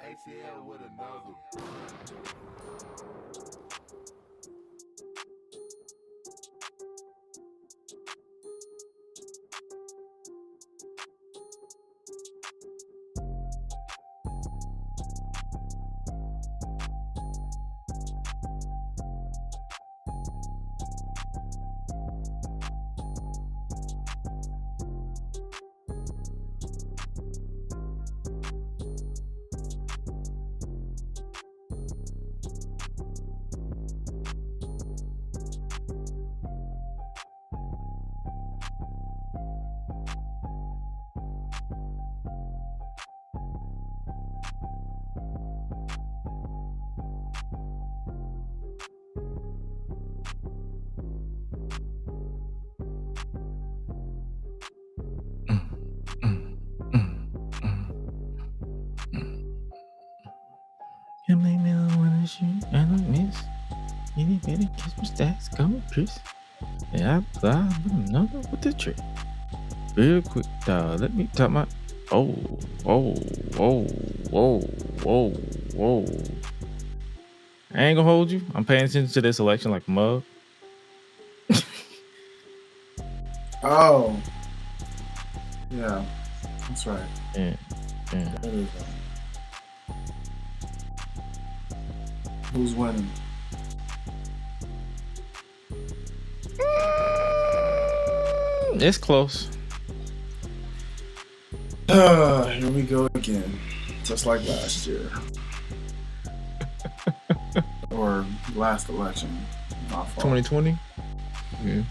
ATL with another. You make me wanna shoot and I miss. Any better kiss my stacks coming, Chris. And I fly another with the trick. Real quick, dog. Let me talk my. Oh, whoa. I ain't gonna hold you. I'm paying attention to this election like a mug. Oh, yeah, that's right. Yeah. That is right. Who's winning? It's close. Here we go again, just like last year. Or last election. My fault. 2020? Yeah.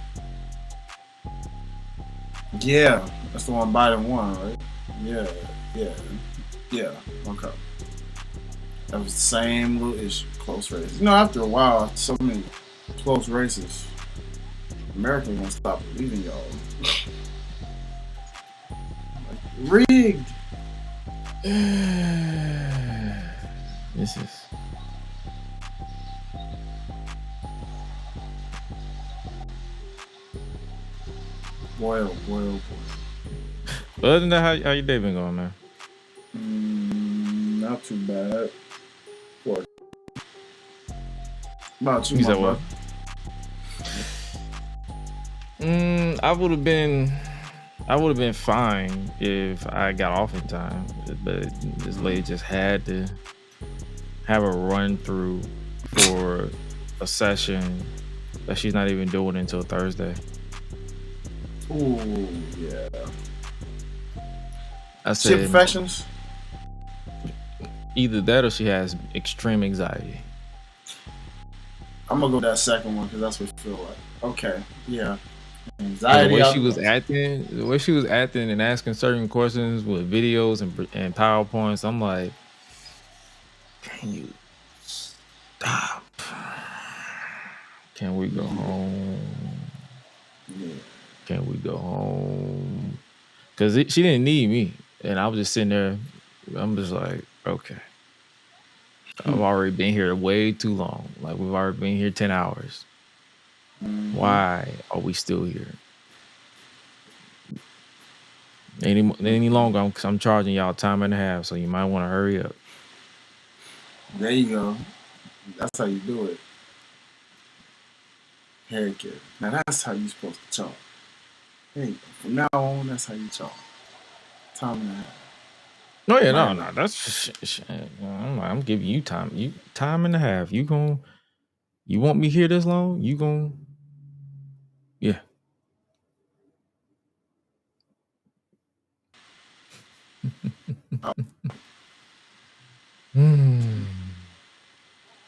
Yeah, that's the one Biden won, right? Yeah. Okay. That was the same little issue, close races. You know, after a while, so many close races, America gonna stop believing y'all. Like, rigged. This is. Boy, oh boy. Other than that, how your day been going, man? Not too bad. What about you, You my said what? I would have been fine if I got off in time, but this lady just had to have a run through for a session that she's not even doing until Thursday. Ooh, yeah. I said, infections? Either that or she has extreme anxiety. I'm gonna go with that second one because that's what I feel like. Okay, yeah. Anxiety. The way she was acting and asking certain questions with videos and PowerPoints, I'm like, can you stop? Can we go home? Yeah. Can we go home? Because she didn't need me, and I was just sitting there. I'm just like, okay, I've already been here way too long. Like, we've already been here 10 hours. Why are we still here? Any longer? I'm charging y'all time and a half, so you might want to hurry up. There you go. That's how you do it. Heck yeah. Now that's how you're supposed to talk. There you go. From now on, that's how you talk. Time and a half. No, yeah, no. That's I'm giving you time. You time and a half. You want me here this long? Yeah. That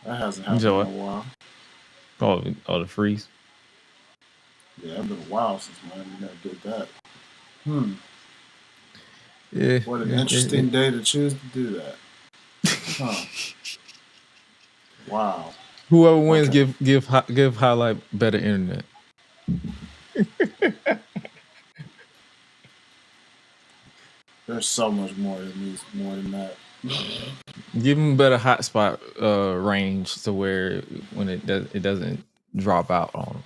hasn't happened in a while. Oh, the freeze. Yeah, it's been a while since we never did that. Yeah. What an interesting day to choose to do that. Huh. Wow. Whoever wins, give Hi-Lite better internet. There's so much more than that. Give him better hotspot range to where when it doesn't drop out on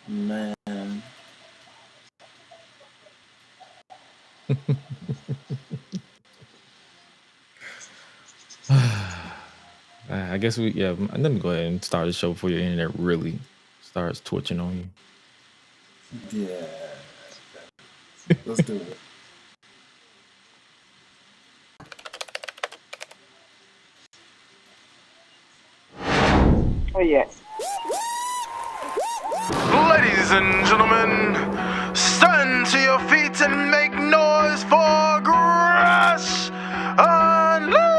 him. Man. I guess let me go ahead and start the show before your internet really starts twitching on you. Yeah. Let's do it. Oh, yes. Ladies and gentlemen, stand to your feet and make noise for Gresh Unleashed!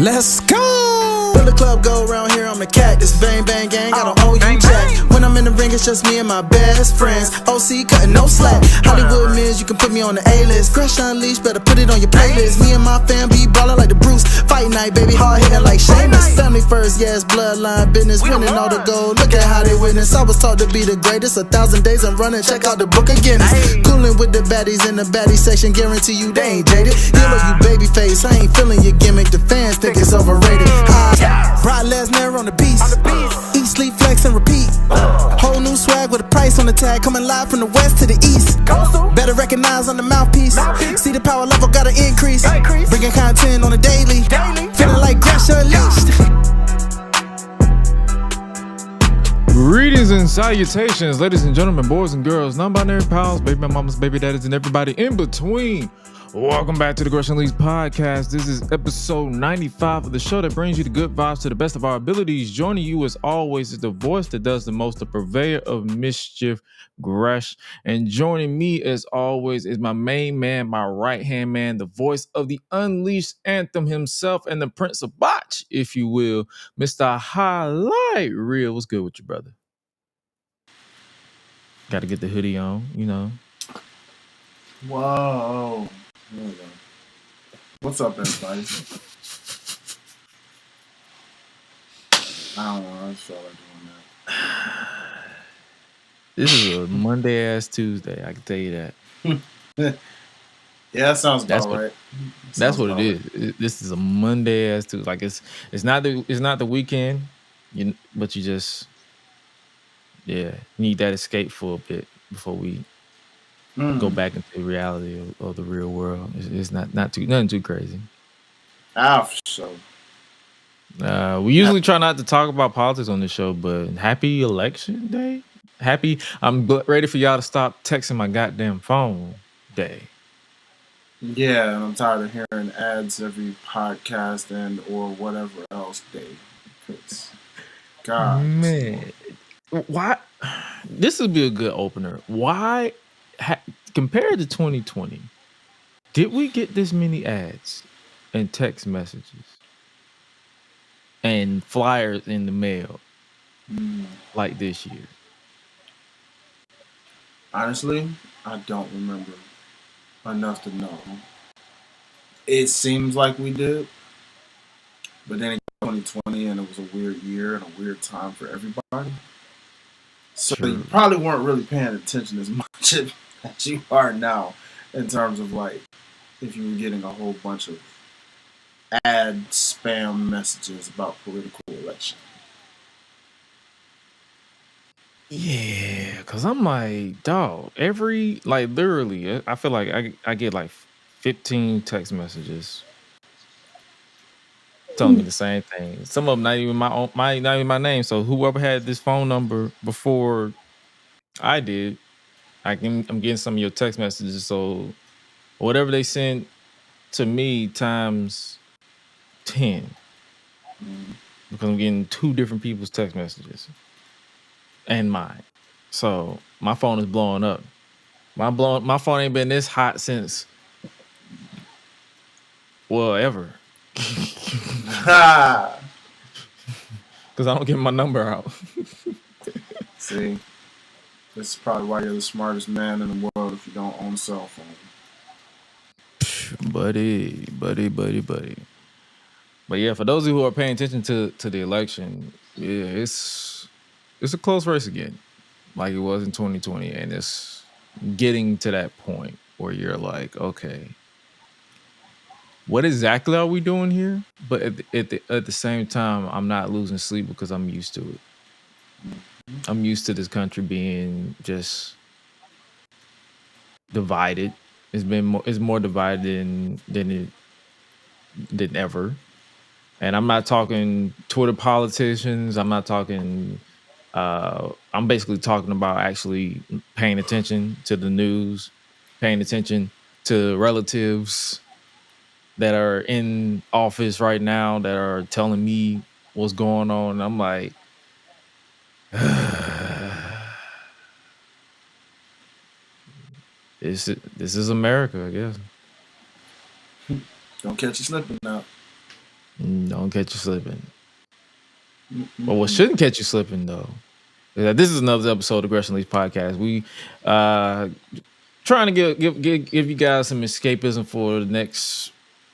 Let's go! When the club go around here, I'm a cactus. Bang, bang, gang, got an OU jack. When I'm in the ring, it's just me and my best friends. OC cutting no slack. Hollywood Miz, you can put me on the A-list. Gresh Unleashed, better put it on your playlist. Me and my fam be ballin' like the Bruce. Fight night, baby, hard hitting like Sheamus. Family first, yes, bloodline business. Winning all the gold, look at how they witness. I was taught to be the greatest. 1,000 days I'm running, check out the book of Guinness. Coolin' with the baddies in the baddie section. Guarantee you they ain't jaded. Yellow, you baby face, I ain't feeling your gimmick. The fans think it's overrated. Brock Lesnar on the beast. Eat, sleep, flex, and repeat. Whole new swag with a price on the tag. Coming live from the west to the east. Better recognize on the mouthpiece. See the power level gotta increase. Bringing content on a daily. Feeling like Gresh Unleashed. Greetings and salutations, ladies and gentlemen, boys and girls, non-binary pals, baby mamas, baby daddies, and everybody in between. Welcome back to the Gresh Unleashed podcast. This is episode 95 of the show that brings you the good vibes to the best of our abilities. Joining you as always is the voice that does the most, the purveyor of mischief, Gresh. And joining me as always is my main man, my right-hand man, the voice of the Unleashed anthem himself and the Prince of Botch, if you will, Mr. Hi-Lite Real. What's good with you, brother? Got to get the hoodie on, you know. Whoa. There we go. What's up, everybody? I don't know. I just felt like doing that. This is a Monday-ass Tuesday, I can tell you that. Yeah, that sounds about right. That's what it is. This is a Monday-ass Tuesday. Like it's not the weekend, but you just need that escape for a bit before we go back into the reality of the real world. It's nothing too crazy. For sure. We usually try not to talk about politics on the show, but happy election day. I'm ready for y'all to stop texting my goddamn phone day. Yeah, and I'm tired of hearing ads every podcast and or whatever else day. Because, God. Man. Why? This would be a good opener. Why, compared to 2020, did we get this many ads and text messages and flyers in the mail like this year? Honestly, I don't remember enough to know. It seems like we did, but then it was 2020 and it was a weird year and a weird time for everybody. So you probably weren't really paying attention as much as you are now in terms of like if you were getting a whole bunch of ad spam messages about political election. Yeah, because I'm like, dog, literally, I feel like I get like 15 text messages telling me the same thing. Some of them not even not even my name. So whoever had this phone number before I did, I'm getting some of your text messages. So whatever they sent to me times 10, because I'm getting two different people's text messages and mine. So my phone is blowing up. My phone ain't been this hot since ever. Because I don't get my number out. See, this is probably why you're the smartest man in the world if you don't own a cell phone. Buddy. But yeah, for those of you who are paying attention to the election, yeah, it's a close race again, like it was in 2020, and it's getting to that point where you're like, okay, what exactly are we doing here? But at the same time, I'm not losing sleep because I'm used to it. I'm used to this country being just divided. It's more divided than than ever. And I'm not talking Twitter politicians. I'm not talking. I'm basically talking about actually paying attention to the news, paying attention to relatives that are in office right now that are telling me what's going on. And I'm like, this is America, I guess. Don't catch you slipping now. Don't catch you slipping. But what shouldn't catch you slipping though? This is another episode of Gresh Unleashed podcast. We trying to give you guys some escapism for the next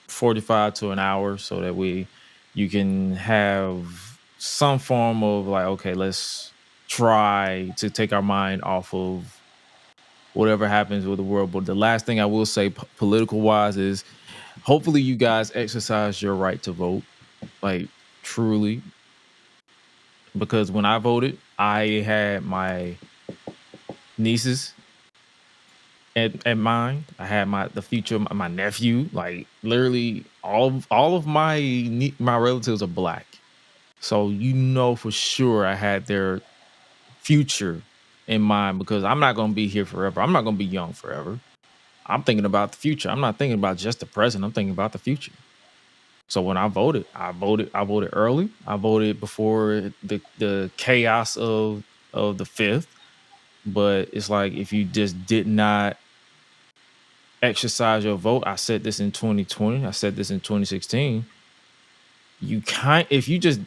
45 to an hour, so that you can have some form of like, okay, let's try to take our mind off of whatever happens with the world. But the last thing I will say, political wise, is hopefully you guys exercise your right to vote, like truly. Because when I voted, I had my nieces at mind. I had the future, my nephew. Like literally, all of my relatives are black, so for sure I had their future in mind. Because I'm not gonna be here forever. I'm not gonna be young forever. I'm thinking about the future. I'm not thinking about just the present. I'm thinking about the future. So when I voted early. I voted before the chaos of the 5th. But it's like, if you just did not exercise your vote, I said this in 2020, I said this in 2016. If you just,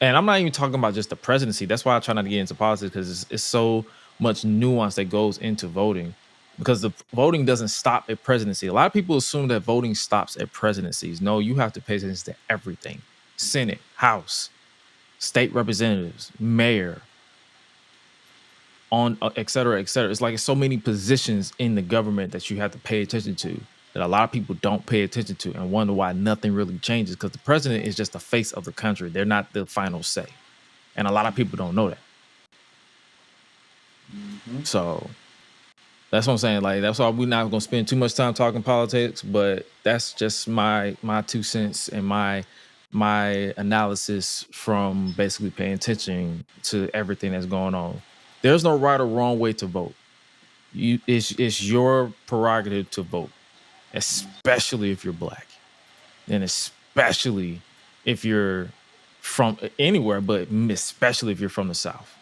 and I'm not even talking about just the presidency. That's why I try not to get into politics, because it's so much nuance that goes into voting. Because the voting doesn't stop at presidency. A lot of people assume that voting stops at presidencies. No, you have to pay attention to everything: Senate, House, state representatives, mayor, on et cetera, et cetera. It's like so many positions in the government that you have to pay attention to, that a lot of people don't pay attention to, and wonder why nothing really changes. Because the president is just the face of the country. They're not the final say. And a lot of people don't know that. So that's what I'm saying. Like, that's why we're not going to spend too much time talking politics, but that's just my 2 cents and my analysis from basically paying attention to everything that's going on. There's no right or wrong way to vote. It's your prerogative to vote, especially if you're black, and especially if you're from anywhere, but especially if you're from the South.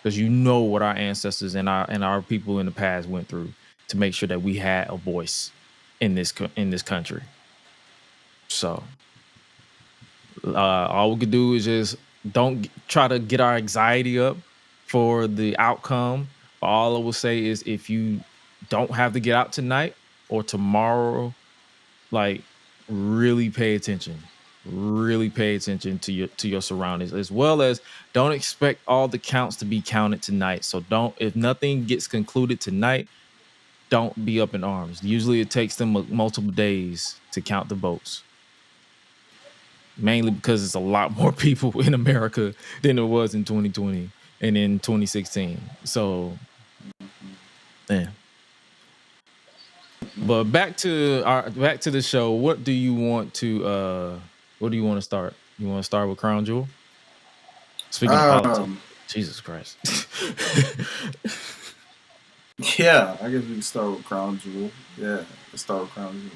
Because you know what our ancestors and our people in the past went through to make sure that we had a voice in this country. So all we could do is just don't try to get our anxiety up for the outcome. All I will say is, if you don't have to get out tonight or tomorrow, like, really pay attention. Really pay attention to your surroundings, as well as don't expect all the counts to be counted tonight. So if nothing gets concluded tonight, don't be up in arms. Usually it takes them multiple days to count the votes, mainly because it's a lot more people in America than there was in 2020 and in 2016. So yeah. But back to the show. What do you want to start? You want to start with Crown Jewel? Speaking of politics, Jesus Christ. Yeah, I guess we can start with Crown Jewel. Yeah, let's start with Crown Jewel.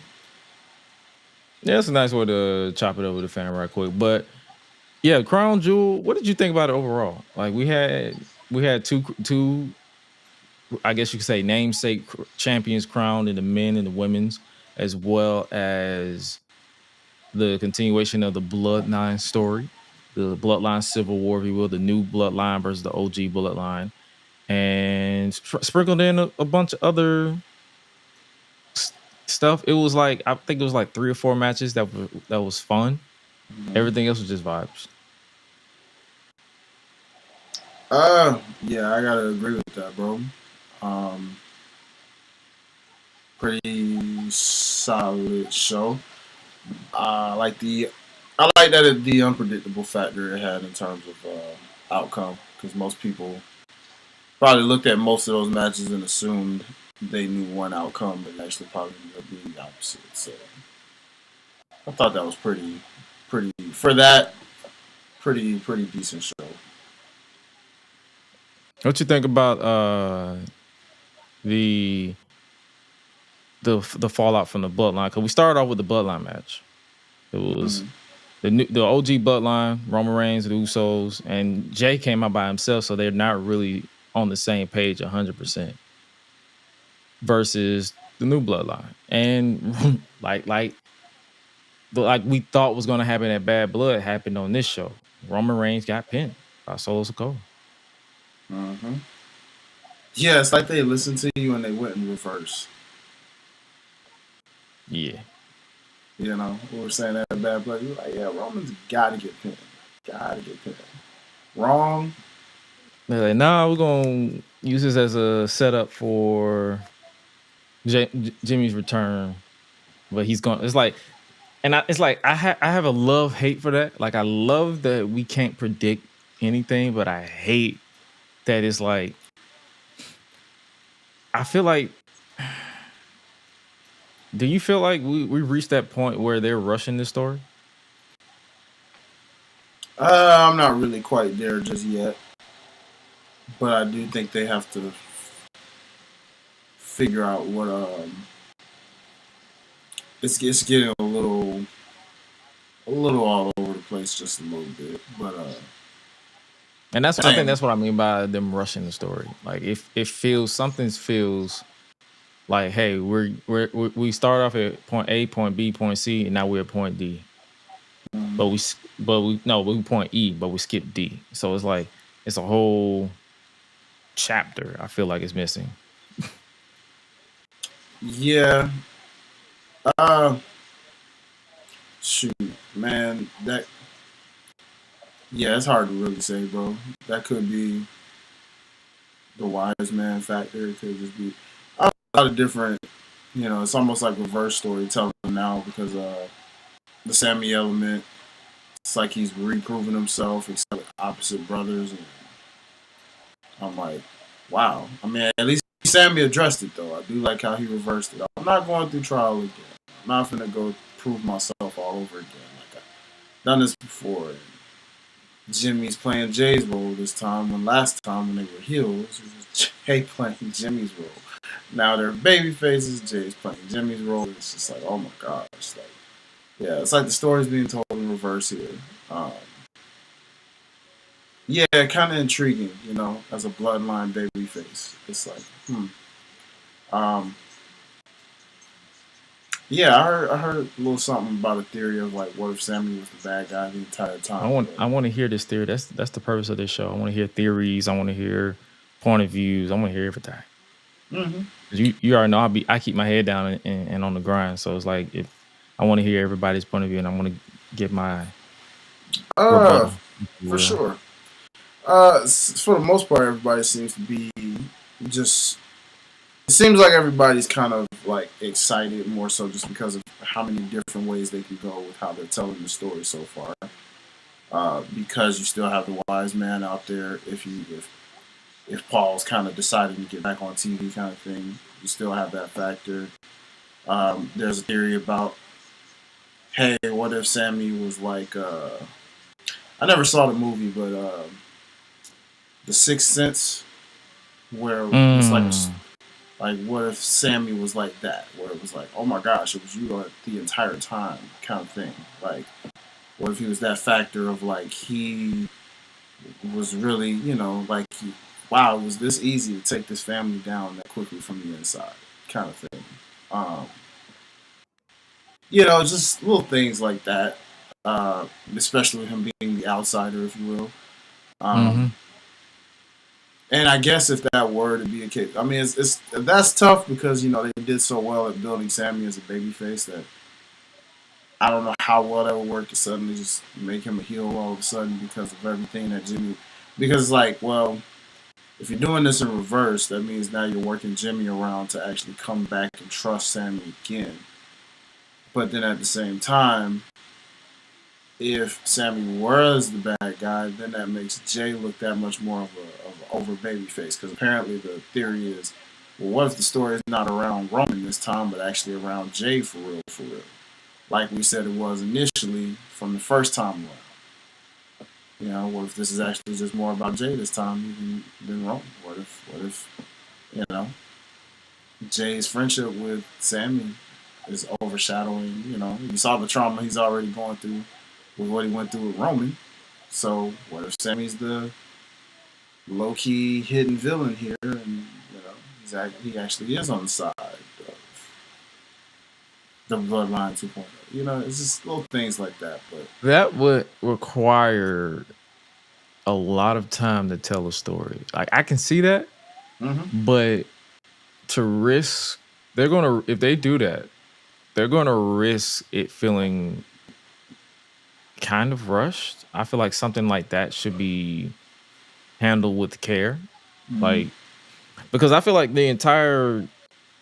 Yeah, it's a nice way to chop it over the fan right quick. But yeah, Crown Jewel, what did you think about it overall? Like, we had two, I guess you could say, namesake champions crowned in the men and the women's, as well as the continuation of the Bloodline story, the Bloodline Civil War, if you will, the new Bloodline versus the OG Bloodline, and sprinkled in a bunch of other stuff. It was like, I think it was like 3 or 4 matches that was fun. Everything else was just vibes. Yeah, I gotta agree with that, bro. Pretty solid show. I like the unpredictable factor it had in terms of outcome, because most people probably looked at most of those matches and assumed they knew one outcome, but actually probably ended up being the opposite. So I thought that was pretty for that pretty decent show. What you think about the fallout from the Bloodline? Because we started off with the Bloodline match. It was the OG Bloodline, Roman Reigns, the Usos, and Jey came out by himself, so they're not really on the same page 100%. Versus the new Bloodline, and like we thought was going to happen at Bad Blood happened on this show. Roman Reigns got pinned by Solo Sikoa. Mm-hmm. Yeah, it's like they listened to you and they went in reverse. Yeah. You know, we were saying that at Bad Blood. You were like, yeah, Roman's got to get pinned. Got to get pinned. Wrong. They're like, nah, we're going to use this as a setup for Jimmy's return. But he's going, it's like, and I have a love-hate for that. Like, I love that we can't predict anything, but I hate that it's like, I feel like, do you feel like we reached that point where they're rushing this story? I'm not really quite there just yet. But I do think they have to figure out what, it's getting a little all over the place just a little bit. But, and I think that's what I mean by them rushing the story. Like if it feels like, hey, we start off at point A, point B, point C, and now we're at point D. But we point E, but we skip D. So it's like it's a whole chapter. I feel like it's missing. Yeah. Shoot, man, it's hard to really say, bro. That could be the wise man factor. It could just be a lot of different, it's almost like reverse storytelling now because the Sami element, it's like he's reproving himself except with opposite brothers. And I'm like, wow. I mean, at least Sami addressed it, though. I do like how he reversed it. I'm not going through trial again. I'm not going to go prove myself all over again. Like, I've done this before. And Jimmy's playing Jay's role this time, when last time when they were heels, it was Jey playing Jimmy's role. Now they're baby faces, Jay's playing Jimmy's role. It's just like, oh my gosh. Like, yeah, it's like the story's being told in reverse here. Yeah, kind of intriguing, as a bloodline baby face. It's like, yeah, I heard a little something about a theory of like, what if Sami was the bad guy the entire time? I want to hear this theory. That's the purpose of this show. I want to hear theories. I want to hear point of views. I want to hear everything. Mm-hmm. You already know I keep my head down and on the grind. So it's like if I want to hear everybody's point of view and I want to give my for sure. For the most part, everybody seems to be just. It seems like everybody's kind of like excited more so just because of how many different ways they can go with how they're telling the story so far. Because you still have the wise man out there. If Paul's kind of deciding to get back on TV, kind of thing, you still have that factor. There's a theory about, hey, what if Sami was like? I never saw the movie, but The Sixth Sense, where it's like, what if Sami was like that? Where it was like, oh my gosh, it was you the entire time, kind of thing. Like, what if he was that factor of like he was really, like, wow, it was this easy to take this family down that quickly from the inside, kind of thing. Just little things like that. Especially with him being the outsider, if you will. And I guess if that were to be a case, I mean, that's tough because, they did so well at building Sami as a babyface that I don't know how well that would work to suddenly just make him a heel all of a sudden because of everything that Jimmy... Because, like, well, if you're doing this in reverse, that means now you're working Jimmy around to actually come back and trust Sami again. But then at the same time, if Sami was the bad guy, then that makes Jey look that much more of an over babyface. Because apparently the theory is, well, what if the story is not around Roman this time, but actually around Jey for real? like we said it was initially from the first time around. You know, what if this is actually just more about Jey this time even than Roman? What if you know, Jay's friendship with Sami is overshadowing, you know, you saw the trauma he's already going through with what he went through with Roman. So what if Sami's the low-key hidden villain here, and you know he actually is on the side of the Bloodline 2.0. You know, it's just little things like that. But that would require a lot of time to tell a story. Like I can see that, but to risk, if they do that, they're gonna risk it feeling kind of rushed. I feel like something like that should be handled with care. Like, because I feel like the entire,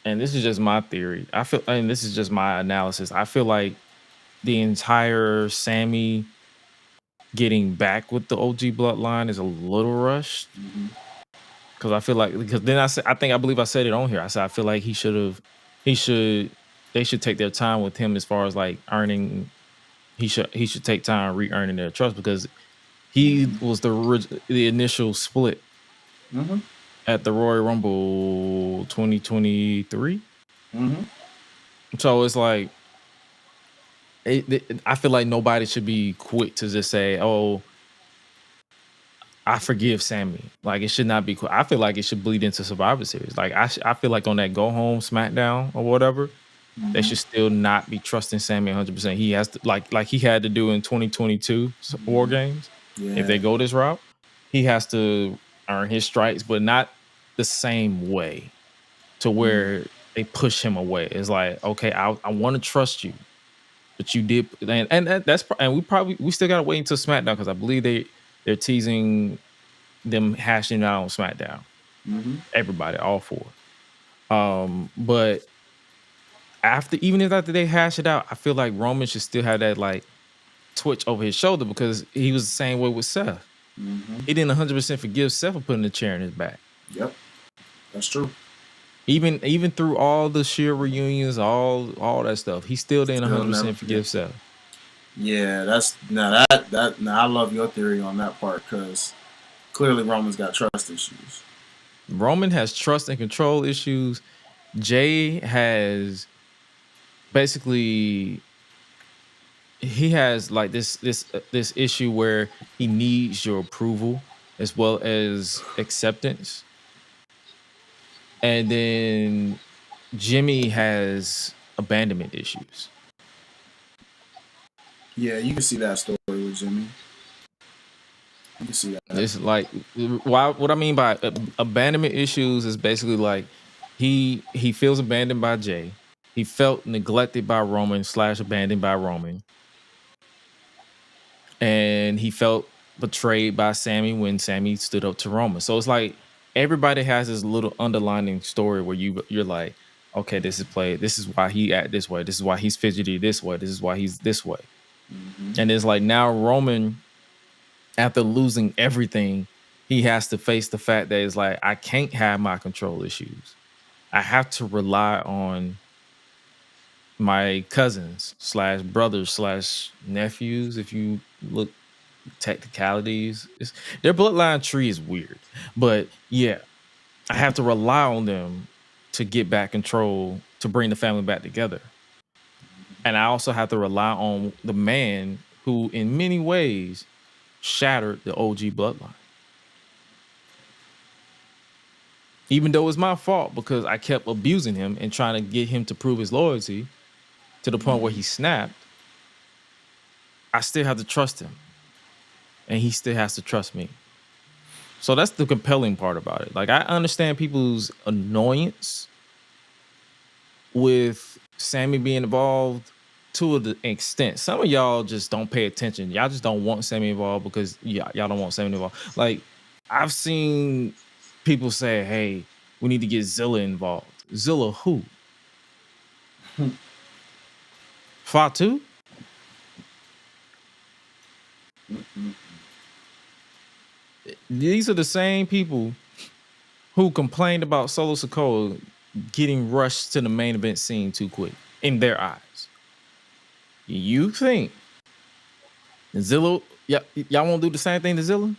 and this is just my theory, and this is just my analysis, I feel like the entire Sami getting back with the OG bloodline is a little rushed. Because I feel like, because then I believe I said it on here. I said I feel like they should take their time with him as far as like earning. He should take time re-earning their trust, because he was the initial split at the Royal Rumble 2023. So it's like I feel like nobody should be quick to just say, "Oh, I forgive Sami." Like, it should not be quick. I feel like it should bleed into Survivor Series. Like I feel like on that go home SmackDown or whatever, they should still not be trusting Sami 100%. He has to, like he had to do in 2022 War Games. yeah. If they go this route, he has to earn his stripes, but not the same way to where they push him away. It's like, okay, I want to trust you, but you did, and we still gotta wait until SmackDown, because I believe they're teasing them hashing out on SmackDown. Everybody, all four. But even after they hash it out, I feel like Roman should still have that like twitch over his shoulder, because he was the same way with Seth. He didn't 100% forgive Seth for putting the chair in his back. Yep, that's true. Even through all the sheer reunions, all that stuff, he still didn't 100% forgive Seth. Yeah, now I love your theory on that part, because clearly Roman's got trust issues. Roman has trust and control issues. Jey has basically, he has like this issue where he needs your approval as well as acceptance. And then Jimmy has abandonment issues. Yeah, you can see that story with Jimmy. You can see that. It's like, what I mean by abandonment issues is basically like he feels abandoned by Jey. He felt neglected by Roman / abandoned by Roman. And he felt betrayed by Sami when Sami stood up to Roman. So it's like everybody has this little underlining story where you're like, okay, this is why he act this way. This is why he's fidgety this way. This is why he's this way. And it's like now Roman, after losing everything, he has to face the fact that it's like, I can't have my control issues. I have to rely on my cousins / brothers / nephews. If you look technicalities, their bloodline tree is weird, but yeah, I have to rely on them to get back control, to bring the family back together. And I also have to rely on the man who in many ways shattered the OG bloodline. Even though it's my fault, because I kept abusing him and trying to get him to prove his loyalty to the point where he snapped, I still have to trust him. And he still has to trust me. So that's the compelling part about it. Like, I understand people's annoyance with Sami being involved to an extent. Some of y'all just don't pay attention. Y'all just don't want Sami involved because y'all don't want Sami involved. Like, I've seen people say, hey, we need to get Zilla involved. Zilla who? Fatu? These are the same people who complained about Solo Sikoa getting rushed to the main event scene too quick in their eyes. You think Zilla? Y'all won't do the same thing to Zilla?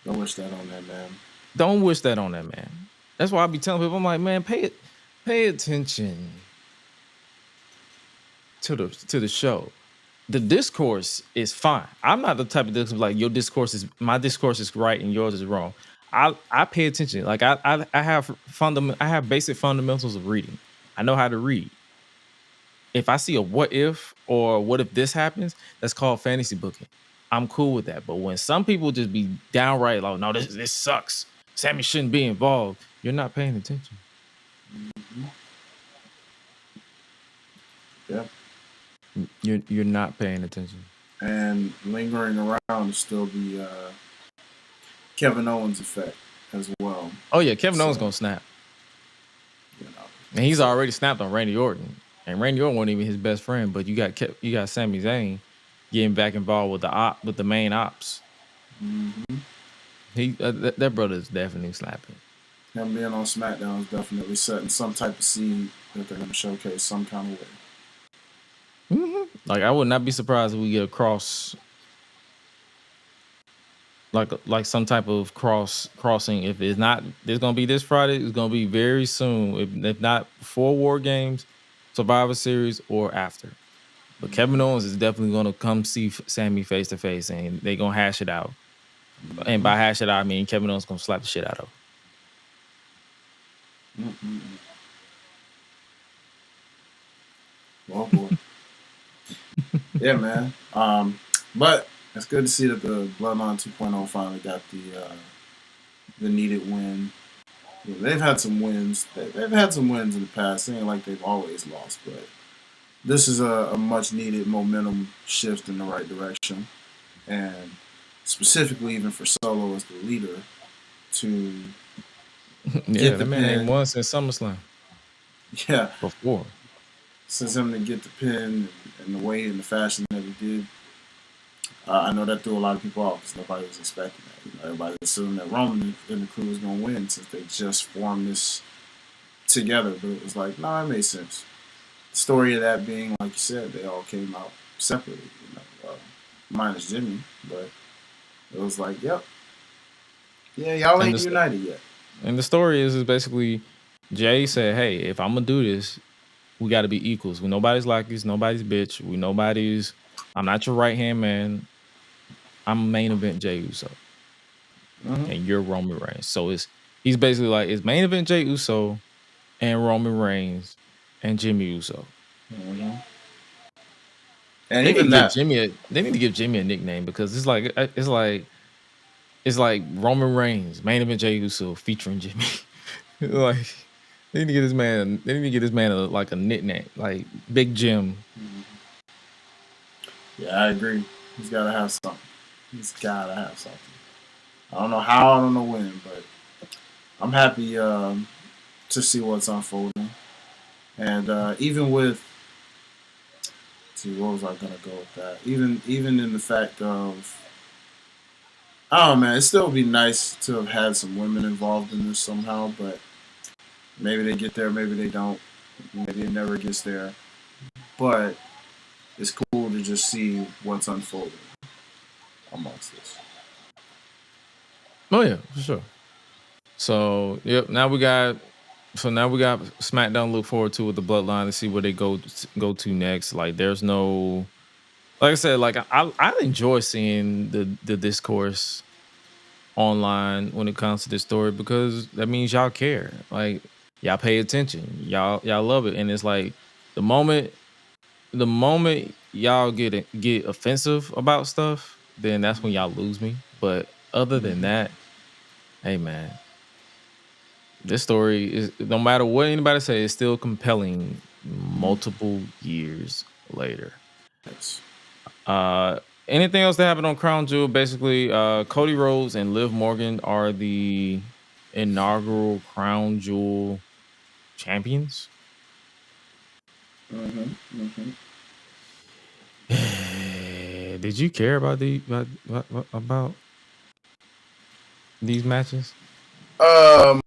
Don't wish that on that man. Don't wish that on that man. That's why I be telling people, I'm like, man, pay attention to the show. The discourse is fine. I'm not the type of discourse like my discourse is right and yours is wrong. I pay attention. Like I have basic fundamentals of reading. I know how to read. If I see a what if or what if this happens, that's called fantasy booking. I'm cool with that. But when some people just be downright like, no, this sucks. Sami shouldn't be involved. You're not paying attention. Mm-hmm. Yeah. You're not paying attention. And lingering around is still the Kevin Owens effect as well. Oh yeah, Kevin Owens gonna snap. You know, and he's already snapped on Randy Orton, and Randy Orton wasn't even his best friend. But you got Sami Zayn getting back involved with the main ops. Mm-hmm. That brother is definitely slapping. Him being on SmackDown is definitely setting some type of seed that they're gonna showcase some kind of way. Mm-hmm. Like I would not be surprised if we get a cross, like some type of crossing. If it's not, there's gonna be this Friday. It's gonna be very soon. If not before War Games, Survivor Series, or after. But Kevin Owens is definitely gonna come see Sami face to face, and they gonna hash it out. And by hash it out, I mean Kevin Owens gonna slap the shit out of him. Mm-mm. Well, boy. Yeah, man. But it's good to see that the Bloodline 2.0 finally got the needed win. Yeah, they've had some wins. They've had some wins in the past. It ain't like they've always lost, but this is a much needed momentum shift in the right direction, and specifically even for Solo as the leader to yeah, that man ain't won since SummerSlam. Yeah, before. Since him to get the pin and the way and the fashion that he did, I know that threw a lot of people off because nobody was expecting that. You know, everybody assumed that Roman and the crew was going to win since they just formed this together. But it was like, no, it made sense. The story of that being, like you said, they all came out separately. You know, minus Jimmy, but it was like, yep, yeah, y'all ain't united yet. And the story is basically Jey said, hey, if I'm gonna do this, we got to be equals. Nobody's lackeys, nobody's bitch. I'm not your right hand man. I'm main event Jey Uso, and you're Roman Reigns. So he's basically like, it's main event Jey Uso and Roman Reigns and Jimmy Uso. Mm-hmm. And they need to give Jimmy a nickname because it's like Roman Reigns, main event Jey Uso featuring Jimmy. Like they need to get this man a nickname, like Big Jim. Mm-hmm. Yeah, I agree. He's gotta have something. I don't know how, I don't know when, but I'm happy to see what's unfolding. And even with, what was I gonna go with that? Even in the fact of, oh man, it still would be nice to have had some women involved in this somehow, but maybe they get there, maybe they don't. Maybe it never gets there. But it's cool to just see what's unfolding amongst this. Oh yeah, for sure. So yep, now we got SmackDown to look forward to with the Bloodline to see where they go to next. Like there's no, like I said, like I enjoy seeing the discourse online when it comes to this story because that means y'all care. Like y'all pay attention. Y'all love it. And it's like the moment y'all get offensive about stuff, then that's when y'all lose me. But other than that, hey man, this story is, no matter what anybody says, it's still compelling multiple years later. Yes. Anything else that happened on Crown Jewel? Basically, Cody Rhodes and Liv Morgan are the inaugural Crown Jewel champions. Mm-hmm. Did you care about about these matches? I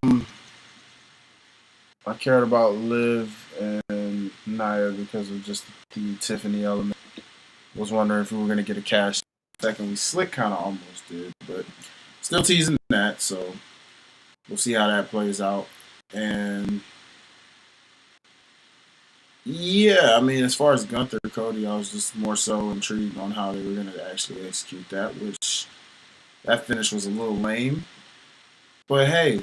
cared about Liv and Nia because of just the Tiffany element. Was wondering if we were going to get a cash second. We Slick kind of almost did, but still teasing that. So we'll see how that plays out. And yeah, I mean, as far as Gunther Cody, I was just more so intrigued on how they were going to actually execute that, which that finish was a little lame. But hey,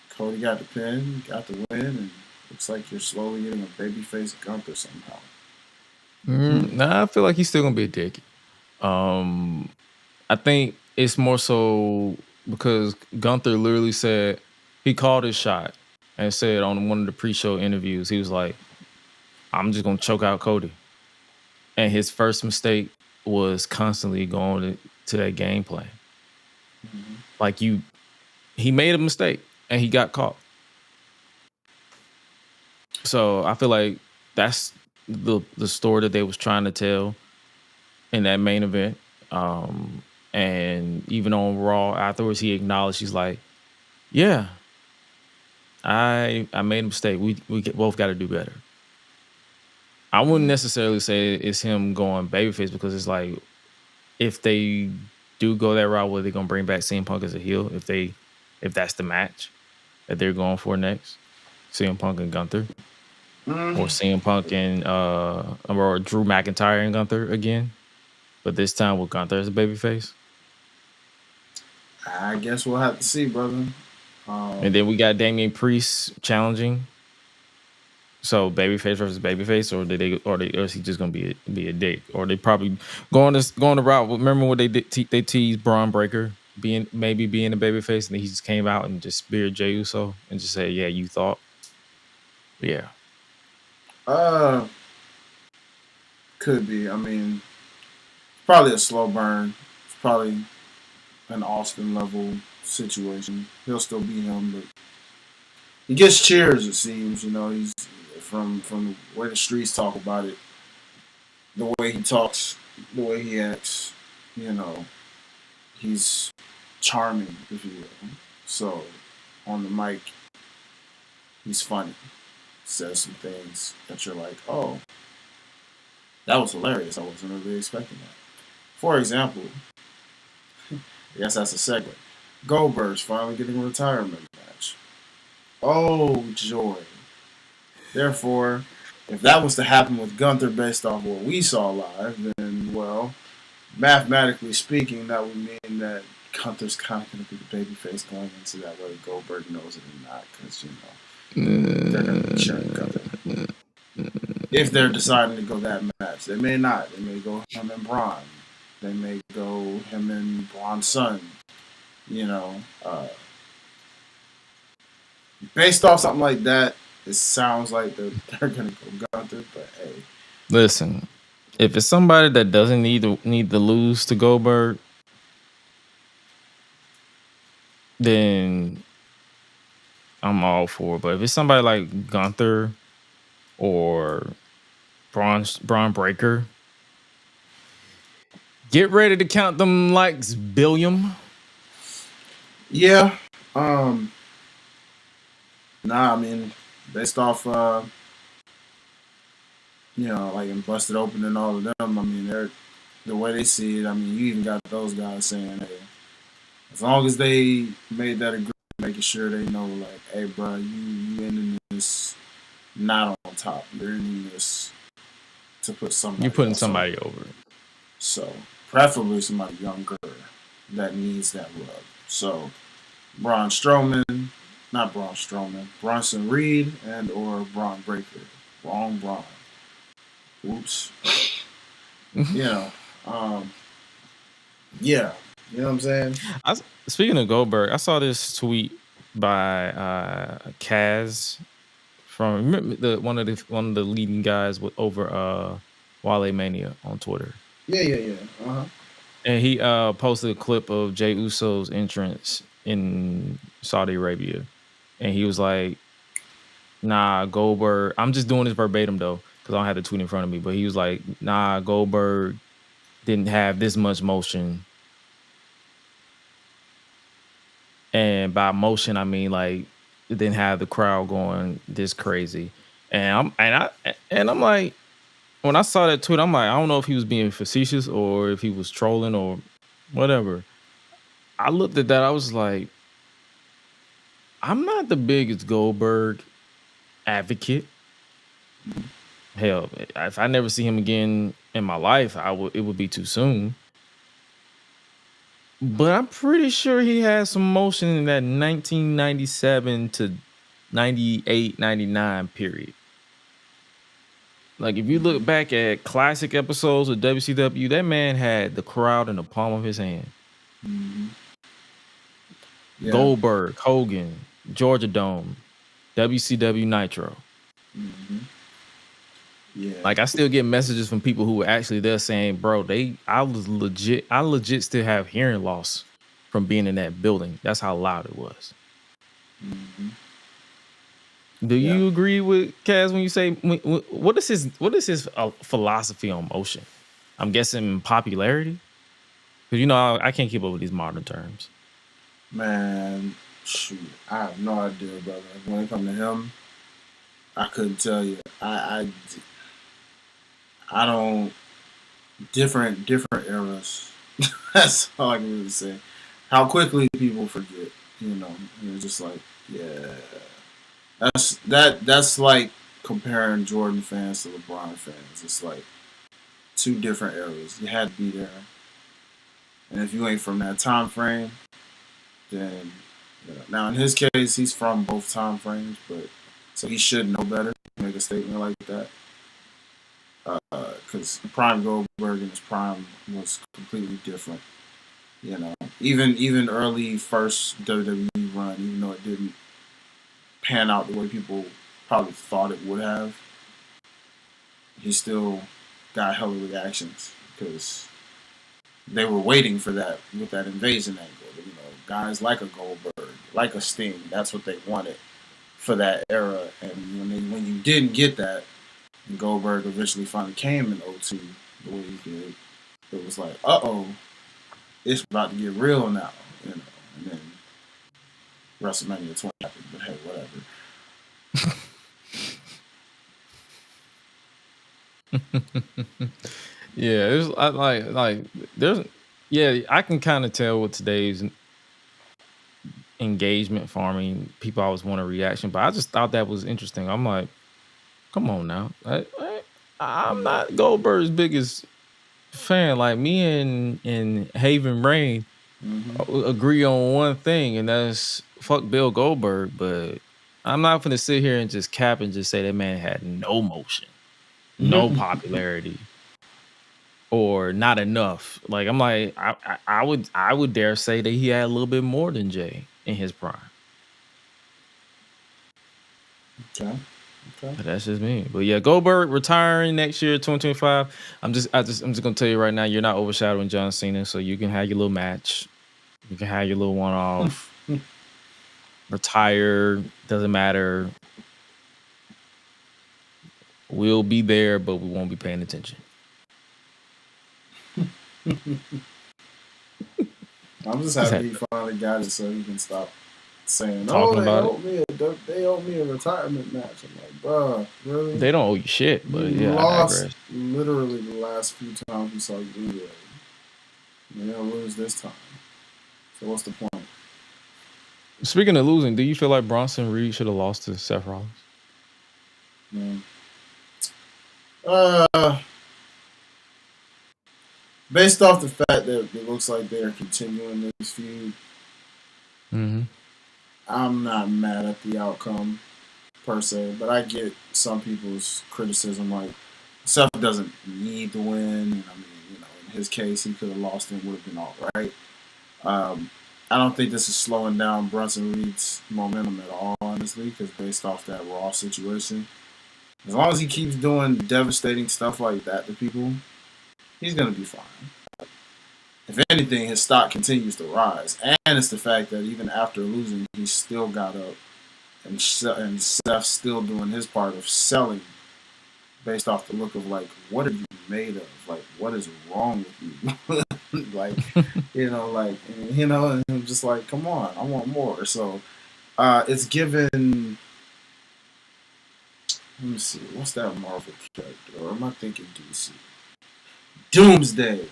Cody got the pin, got the win, and looks like you're slowly getting a babyface Gunther somehow. Nah, I feel like he's still gonna be a dick. I think it's more so because Gunther literally said he called his shot and said on one of the pre-show interviews, he was like, I'm just gonna choke out Cody. And his first mistake was constantly going to that gameplay. Mm-hmm. Like he made a mistake and he got caught. So I feel like that's the story that they was trying to tell in that main event. And even on Raw afterwards, he acknowledged, he's like, yeah, I made a mistake. We both got to do better. I wouldn't necessarily say it's him going babyface because it's like, if they do go that route, where they're gonna bring back CM Punk as a heel, if that's the match that they're going for next, CM Punk and Gunther, or CM Punk and or Drew McIntyre and Gunther again, but this time with Gunther as a babyface. I guess we'll have to see, brother. And then we got Damian Priest challenging. So babyface versus babyface, or is he just gonna be a dick? Or they probably going the route. Remember what they did? They teased Braun Breaker being a babyface, and then he just came out and just speared Jey Uso and just said, "Yeah, you thought." Yeah. Could be. I mean, probably a slow burn. It's probably an Austin level situation. He'll still be him, but he gets cheers. It seems, he's from the way the streets talk about it, the way he talks, the way he acts. He's charming, if you will. So on the mic, he's funny. Says some things that you're like, oh, that was hilarious. I wasn't really expecting that. For example, I guess that's a segue. Goldberg's finally getting a retirement match. Oh, joy. Therefore, if that was to happen with Gunther based off what we saw live, then, well, mathematically speaking, that would mean that Gunther's kind of going to be the babyface going into that, whether Goldberg knows it or not, because, they're going to be cheering Gunther. If they're deciding to go that match. They may not. They may go him and Braun. They may go him and Braun's son. Based off something like that, it sounds like they're going to go Gunther, but hey. Listen, if it's somebody that doesn't need to lose to Goldberg, then I'm all for it. But if it's somebody like Gunther or Braun Breaker, get ready to count them likes, Billiam. Yeah. I mean, based off, like in Busted Open and all of them, I mean, they're the way they see it. I mean, you even got those guys saying, hey, as long as they made that agreement, making sure they know, like, hey, bro, you ending this not on top. You're ending this to put somebody. You're putting somebody over. So, preferably somebody younger that needs that rub. So, Bronson Reed and or Braun Breaker. Wrong Braun. Oops. Yeah. You know what I'm saying? Speaking of Goldberg, I saw this tweet by Kaz from one of the leading guys over Wale Mania on Twitter. Yeah. And he posted a clip of Jey Uso's entrance in Saudi Arabia. And he was like, nah, Goldberg, I'm just doing this verbatim though, because I don't have the tweet in front of me, but he was like, nah, Goldberg didn't have this much motion. And by motion, I mean like it didn't have the crowd going this crazy. I'm like, when I saw that tweet, I'm like, I don't know if he was being facetious or if he was trolling or whatever. I looked at that, I was like, I'm not the biggest Goldberg advocate. Hell, if I never see him again in my life, it would be too soon. But I'm pretty sure he had some motion in that 1997 to 98, 99 period. Like, if you look back at classic episodes of WCW, that man had the crowd in the palm of his hand. Mm-hmm. Yeah. Goldberg, Hogan, Georgia Dome, WCW Nitro. Mm-hmm. Yeah. Like, I still get messages from people who were actually there saying, bro, I legit still have hearing loss from being in that building. That's how loud it was. Mm-hmm. Do you agree with Kaz when you say, what is his philosophy on motion? I'm guessing popularity? Because, I can't keep up with these modern terms. Man, shoot, I have no idea, brother. When it comes to him, I couldn't tell you. I don't. Different eras. That's all I can really say. How quickly people forget, It's just like, yeah. That's like comparing Jordan fans to LeBron fans. It's like two different eras. You had to be there, and if you ain't from that time frame, then now in his case, he's from both time frames, but so he should know better to make a statement like that. Because Prime Goldberg in his prime was completely different. Even early first WWE run, even though it didn't pan out the way people probably thought it would have, he still got hella reactions because they were waiting for that with that invasion angle. Guys like a Goldberg, like a Sting, that's what they wanted for that era. And when you didn't get that, and Goldberg eventually finally came in 02 the way he did, it was like, it's about to get real now, And then WrestleMania 20 happened, but hey, whatever. Yeah, it's I can kind of tell with today's engagement farming, people always want a reaction, but I just thought that was interesting. I'm like, come on now. I'm not Goldberg's biggest fan. Like, me and Haven Rain agree on one thing, and that's fuck Bill Goldberg, but I'm not going to sit here and just cap and just say that man had no motion, no popularity, or not enough. Like, I'm like, I would dare say that he had a little bit more than Jey in his prime. Okay. But that's just me. But yeah, Goldberg retiring next year, 2025. I'm just gonna tell you right now, you're not overshadowing John Cena, so you can have your little match. You can have your little one-off. Retire, doesn't matter. We'll be there, but we won't be paying attention. I'm just happy he finally got it so he can stop saying, they owe me a retirement match. I'm like, bro, really? They don't owe you shit, but you lost literally the last few times we saw you do that. You're going to lose this time. So what's the point? Speaking of losing, do you feel like Bronson Reed should have lost to Seth Rollins? Based off the fact that it looks like they are continuing this feud, I'm not mad at the outcome per se, but I get some people's criticism. Like, Seth doesn't need to win. And I mean, in his case, he could have lost and would have been all right. I don't think this is slowing down Bronson Reed's momentum at all, honestly, because based off that Raw situation, as long as he keeps doing devastating stuff like that to people, he's going to be fine. If anything, his stock continues to rise. And it's the fact that even after losing, he still got up and Seth's still doing his part of selling based off the look of, like, what are you made of? Like, what is wrong with you? Like, and I'm just like, come on, I want more. So it's given Let me see. What's that Marvel character? Or am I thinking DC? Doomsday.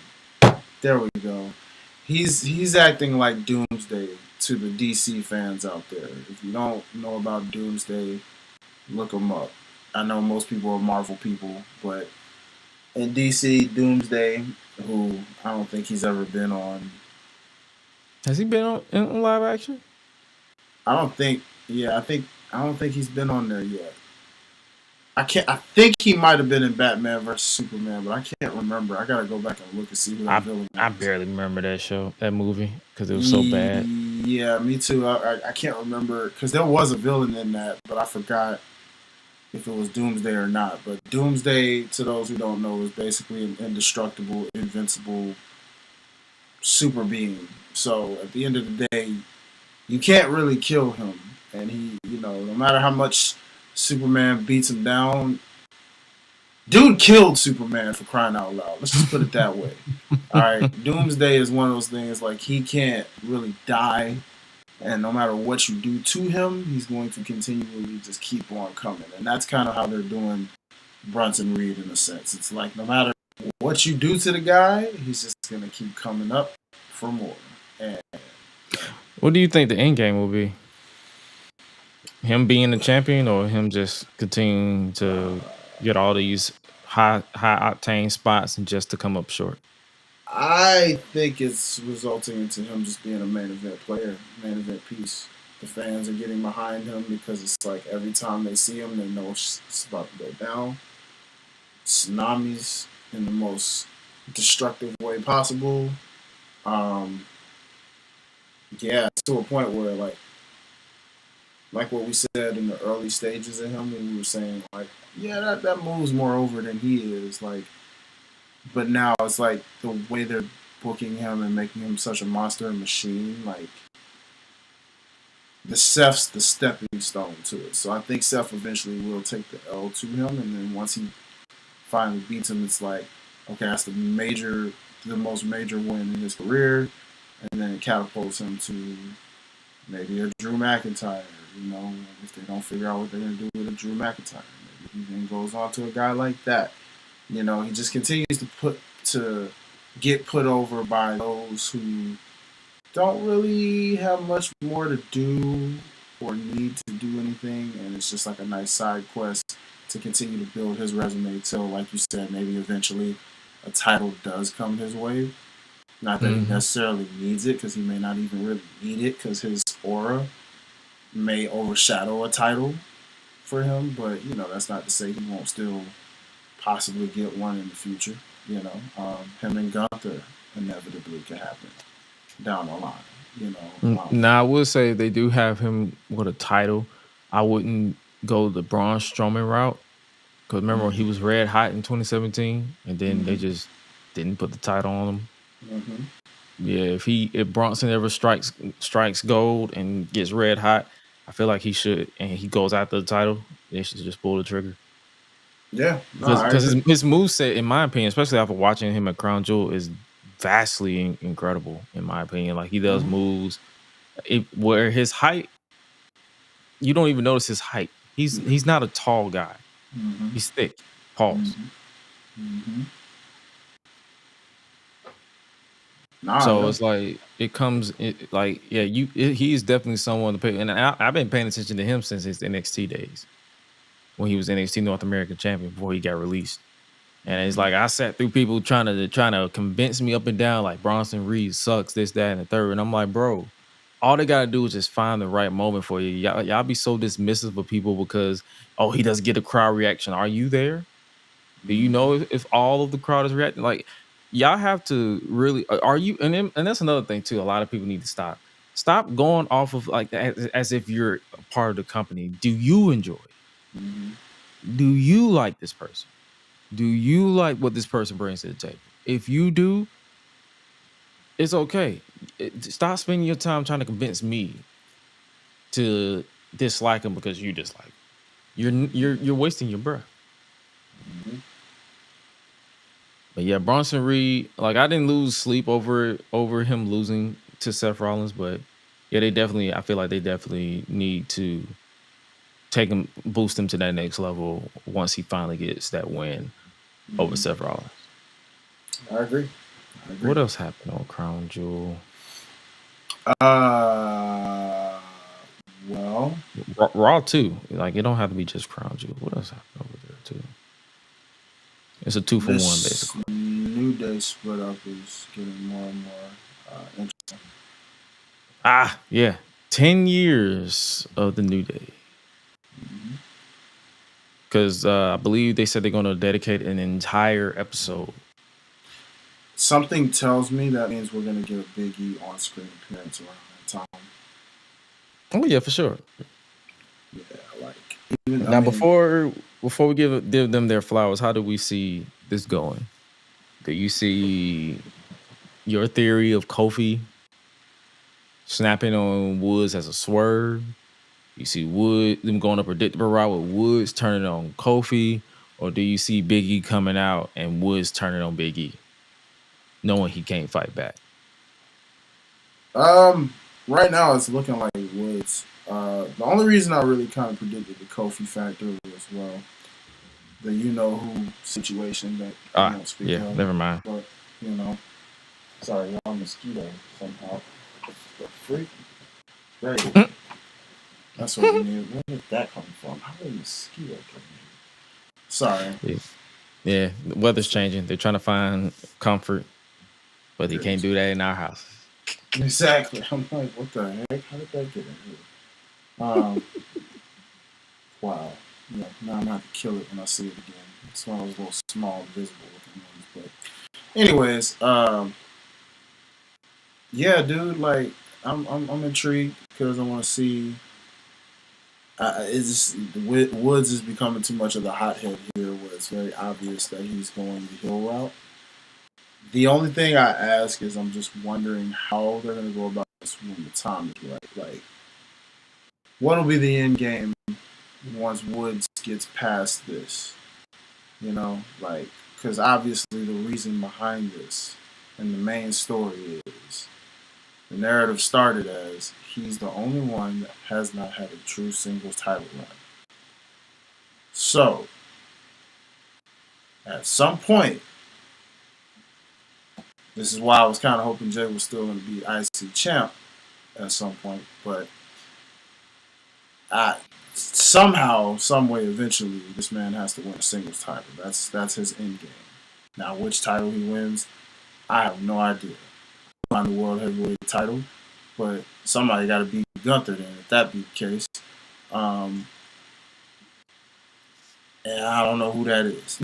There we go. He's acting like Doomsday to the DC fans out there. If you don't know about Doomsday, look him up. I know most people are Marvel people, but in DC, Doomsday, who I don't think he's ever been on. Has he been in live action? I don't think. Yeah, I don't think he's been on there yet. I think he might have been in Batman vs Superman, but I can't remember. I gotta go back and look and see who that villain was. I barely remember that movie, because it was so bad. Yeah, me too. I can't remember, because there was a villain in that, but I forgot if it was Doomsday or not. But Doomsday, to those who don't know, is basically an indestructible, invincible super being. So at the end of the day, you can't really kill him, and he, no matter how much Superman beats him down, dude killed Superman, for crying out loud. Let's just put it that way. All right, Doomsday is one of those things, like, he can't really die, and no matter what you do to him, he's going to continually just keep on coming. And that's kind of how they're doing Bronson Reed, in a sense. It's like, no matter what you do to the guy, he's just going to keep coming up for more. And what do you think the end game will be? Him being the champion, or him just continuing to get all these high octane spots and just to come up short? I think it's resulting into him just being a main event player, main event piece. The fans are getting behind him because it's like every time they see him, they know it's about to go down. Tsunamis in the most destructive way possible. Yeah, to a point where, like what we said in the early stages of him, when we were saying, like, yeah, that move's more over than he is, like, but now it's like the way they're booking him and making him such a monster and machine, like, the Seth's the stepping stone to it. So I think Seth eventually will take the L to him, and then once he finally beats him, it's like, okay, that's the most major win in his career, and then it catapults him to maybe a Drew McIntyre, if they don't figure out what they're going to do with a Drew McIntyre. Maybe he then goes on to a guy like that. He just continues to get put over by those who don't really have much more to do or need to do anything, and it's just like a nice side quest to continue to build his resume till, like you said, maybe eventually a title does come his way. Not that he necessarily needs it, because he may not even really need it, because his aura may overshadow a title for him, but that's not to say he won't still possibly get one in the future. Him and Gunther inevitably could happen down the line. Now, I will say they do have him with a title. I wouldn't go the Braun Strowman route, because remember he was red hot in 2017, and then they just didn't put the title on him. Yeah, if Bronson ever strikes gold and gets red hot, I feel like he should, and he goes after the title, they should just pull the trigger. Yeah, because his moveset, in my opinion, especially after watching him at Crown Jewel, is vastly incredible, in my opinion. Like, he does moves where his height, you don't even notice his height. He's not a tall guy. He's thick. Pause. So it's like he is definitely someone to pay. And I've been paying attention to him since his NXT days, when he was NXT North American champion before he got released. And it's like I sat through people trying to convince me up and down, like, Bronson Reed sucks, this, that, and the third. And I'm like, bro, all they gotta do is just find the right moment for you. Y'all be so dismissive of people because, oh, he doesn't get a crowd reaction. Are you there? Do you know if all of the crowd is reacting? Like, y'all have to really, are you, and that's another thing too, a lot of people need to stop going off of, like, as if you're a part of the company. Do you enjoy it? Do you like this person? Do you like what this person brings to the table? If you do, it's okay. Stop spending your time trying to convince me to dislike him because you dislike him. You're wasting your breath. But yeah, Bronson Reed, like, I didn't lose sleep over him losing to Seth Rollins, but yeah, I feel like they definitely need to boost him to that next level once he finally gets that win over Seth Rollins. I agree. What else happened on Crown Jewel? Well, Raw too. Like, it don't have to be just Crown Jewel. What else happened over there too? It's a 2-for-1 basically. New Day split up is getting more and more interesting. Yeah. 10 years of the New Day. Because I believe they said they're going to dedicate an entire episode. Something tells me that means we're going to get a Big E on-screen appearance around that time. Oh yeah, for sure. Yeah, like now before we give them their flowers, how do we see this going? Do you see your theory of Kofi snapping on Woods as a swerve? You see them going a predictable route with Woods turning on Kofi, or do you see Big E coming out and Woods turning on Big E, knowing he can't fight back? Right now it's looking like Woods. The only reason I really kind of predicted the Kofi factor was, well, the you-know-who situation that I don't speak of. Never mind. But, sorry, y'all mosquito somehow. The freak. Right. That's what we need. Where did that come from? How did a mosquito come in? Sorry. Yeah, the weather's changing. They're trying to find comfort, but they can't do that in our house. Exactly. I'm like, what the heck? How did that get in here? Wow. Yeah, now I'm gonna have to kill it when I see it again. It's one of those little small, visible looking ones. But anyways, yeah, dude, like I'm intrigued because I want to see. It's just, Woods is becoming too much of the hothead here, where it's very obvious that he's going the heel route. The only thing I ask is, I'm just wondering how they're going to go about this when the time is right. Like, what will be the end game once Woods gets past this? Because obviously the reason behind this and the main story is, the narrative started as, he's the only one that has not had a true singles title run. So, at some point, this is why I was kind of hoping Jey was still going to be IC champ at some point, but somehow, some way, eventually, this man has to win a singles title. That's his end game. Now, which title he wins, I have no idea. On the World Heavyweight title, but somebody got to beat Gunther then, if that be the case. And I don't know who that is.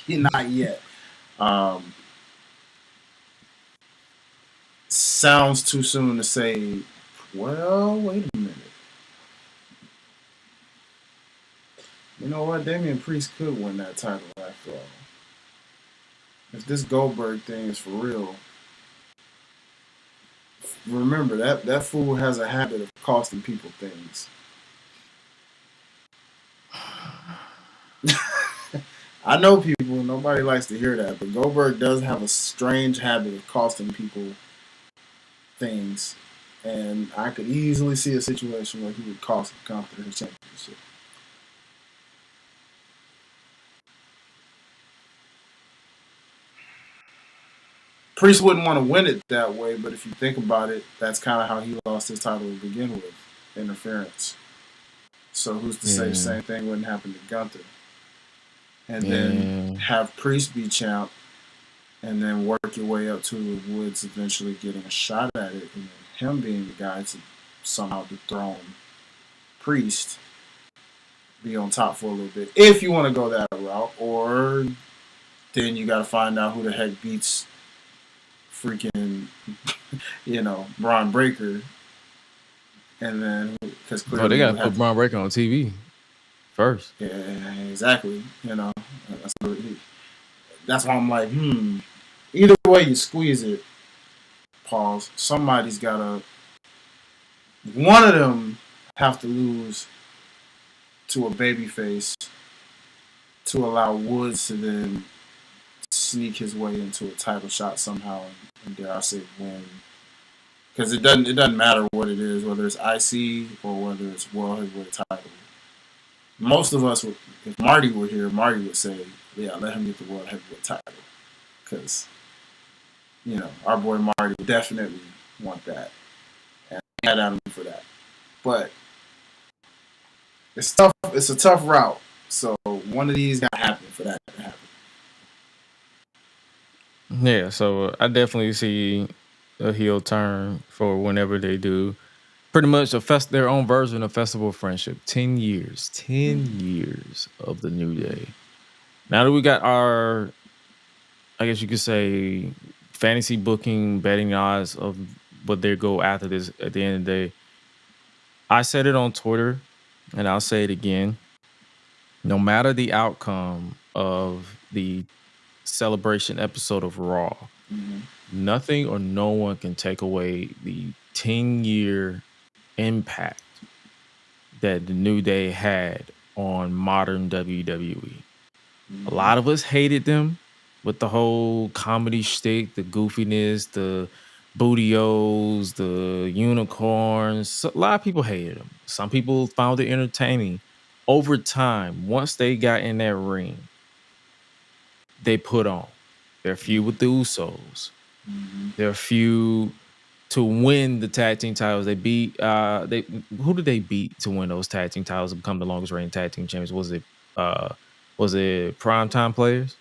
Not yet. Sounds too soon to say, well, wait a minute. You know what? Damian Priest could win that title after all. If this Goldberg thing is for real, remember that fool has a habit of costing people things. I know people, nobody likes to hear that, but Goldberg does have a strange habit of costing people things, and I could easily see a situation where he would cost Gunther his championship. Priest wouldn't want to win it that way, but if you think about it, that's kind of how he lost his title to begin with, interference. So who's to say the same thing wouldn't happen to Gunther? And then have Priest be champ, and then work your way up to Woods eventually getting a shot at it, and then him being the guy to somehow dethrone Priest, be on top for a little bit, if you want to go that route. Or then you got to find out who the heck beats freaking, Braun Breaker. And then, because clearly they got to put Braun Breaker on TV first. Yeah, exactly. That's why I'm like, either way you squeeze it, pause, somebody's got to, one of them have to lose to a babyface to allow Woods to then sneak his way into a title shot somehow, and dare I say win. Because it doesn't matter what it is, whether it's IC or whether it's World Heavyweight title. most of us, if Marty were here, Marty would say, yeah, let him get the World Heavyweight title. Because, our boy Marty would definitely want that. And he had out of me for that. But it's tough. It's a tough route. So one of these got to happen for that to happen. Yeah, so I definitely see a heel turn for whenever they do. Pretty much their own version of Festival of Friendship. 10 years. 10 years of the New Day. Now that we got our, I guess you could say, fantasy booking, betting odds of what they go after this at the end of the day, I said it on Twitter, and I'll say it again. No matter the outcome of the celebration episode of Raw, nothing or no one can take away the 10-year impact that the New Day had on modern WWE. A lot of us hated them with the whole comedy shtick, the goofiness, the bootios, the unicorns. A lot of people hated them. Some people found it entertaining. Over time, once they got in that ring, they put on. Their feud with the Usos. Their feud to win the tag team titles. They beat who did they beat to win those tag team titles and become the longest reigning tag team champions? Was it Primetime Players?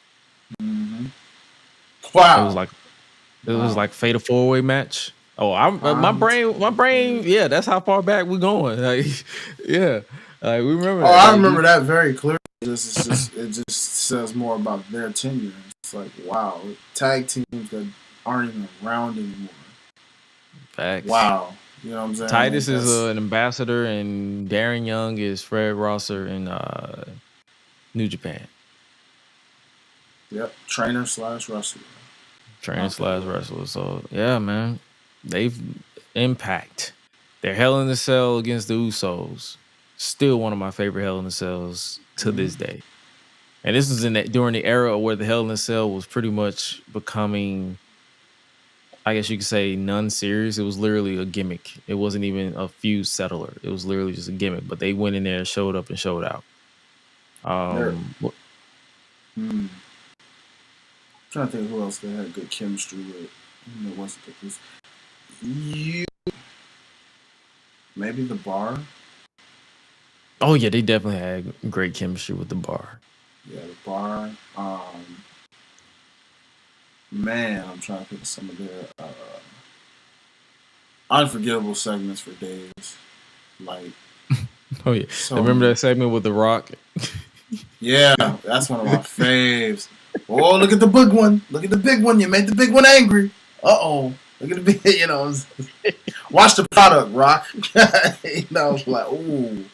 Wow. It was like Fatal 4-Way match. Oh, my brain. Yeah, that's how far back we're going. Like, yeah, we remember. Oh, I remember that very clearly. It just says more about their tenure. It's like, wow, tag teams that aren't even around anymore. Facts. Wow, you know what I'm saying? Titus is an ambassador, and Darren Young is Fred Rosser in New Japan. Yep, trainer/wrestler. Trainer/wrestler. So yeah, man, they've impact. Their Hell in a Cell against the Usos, still one of my favorite Hell in a Cells to this day. And this was during the era where the Hell in a Cell was pretty much becoming, I guess you could say, non-serious. It was literally a gimmick. It wasn't even a feud settler. It was literally just a gimmick. But they went in there, showed up, and showed out. I'm trying to think who else they had good chemistry with. Maybe the Bar. Oh yeah, they definitely had great chemistry with the Bar. Yeah, the Bar. Man, I'm trying to think of some of their unforgettable segments for days. Like, oh yeah, remember that segment with The Rock? Yeah, that's one of my faves. Oh, look at the big one! Look at the big one! You made the big one angry. Look at the big. Watch the product, Rock. Like, ooh.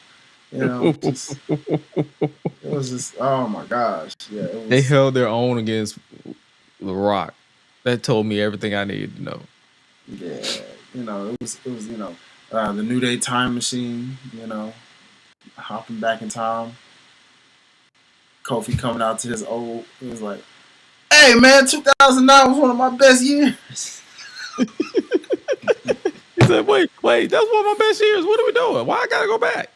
It was just, oh my gosh. Yeah, they held their own against The Rock. That told me everything I needed to know. Yeah, it was the New Day time machine, hopping back in time. Kofi coming out to his old, he was like, hey man, 2009 was one of my best years. He said, wait, that's one of my best years. What are we doing? Why I gotta go back?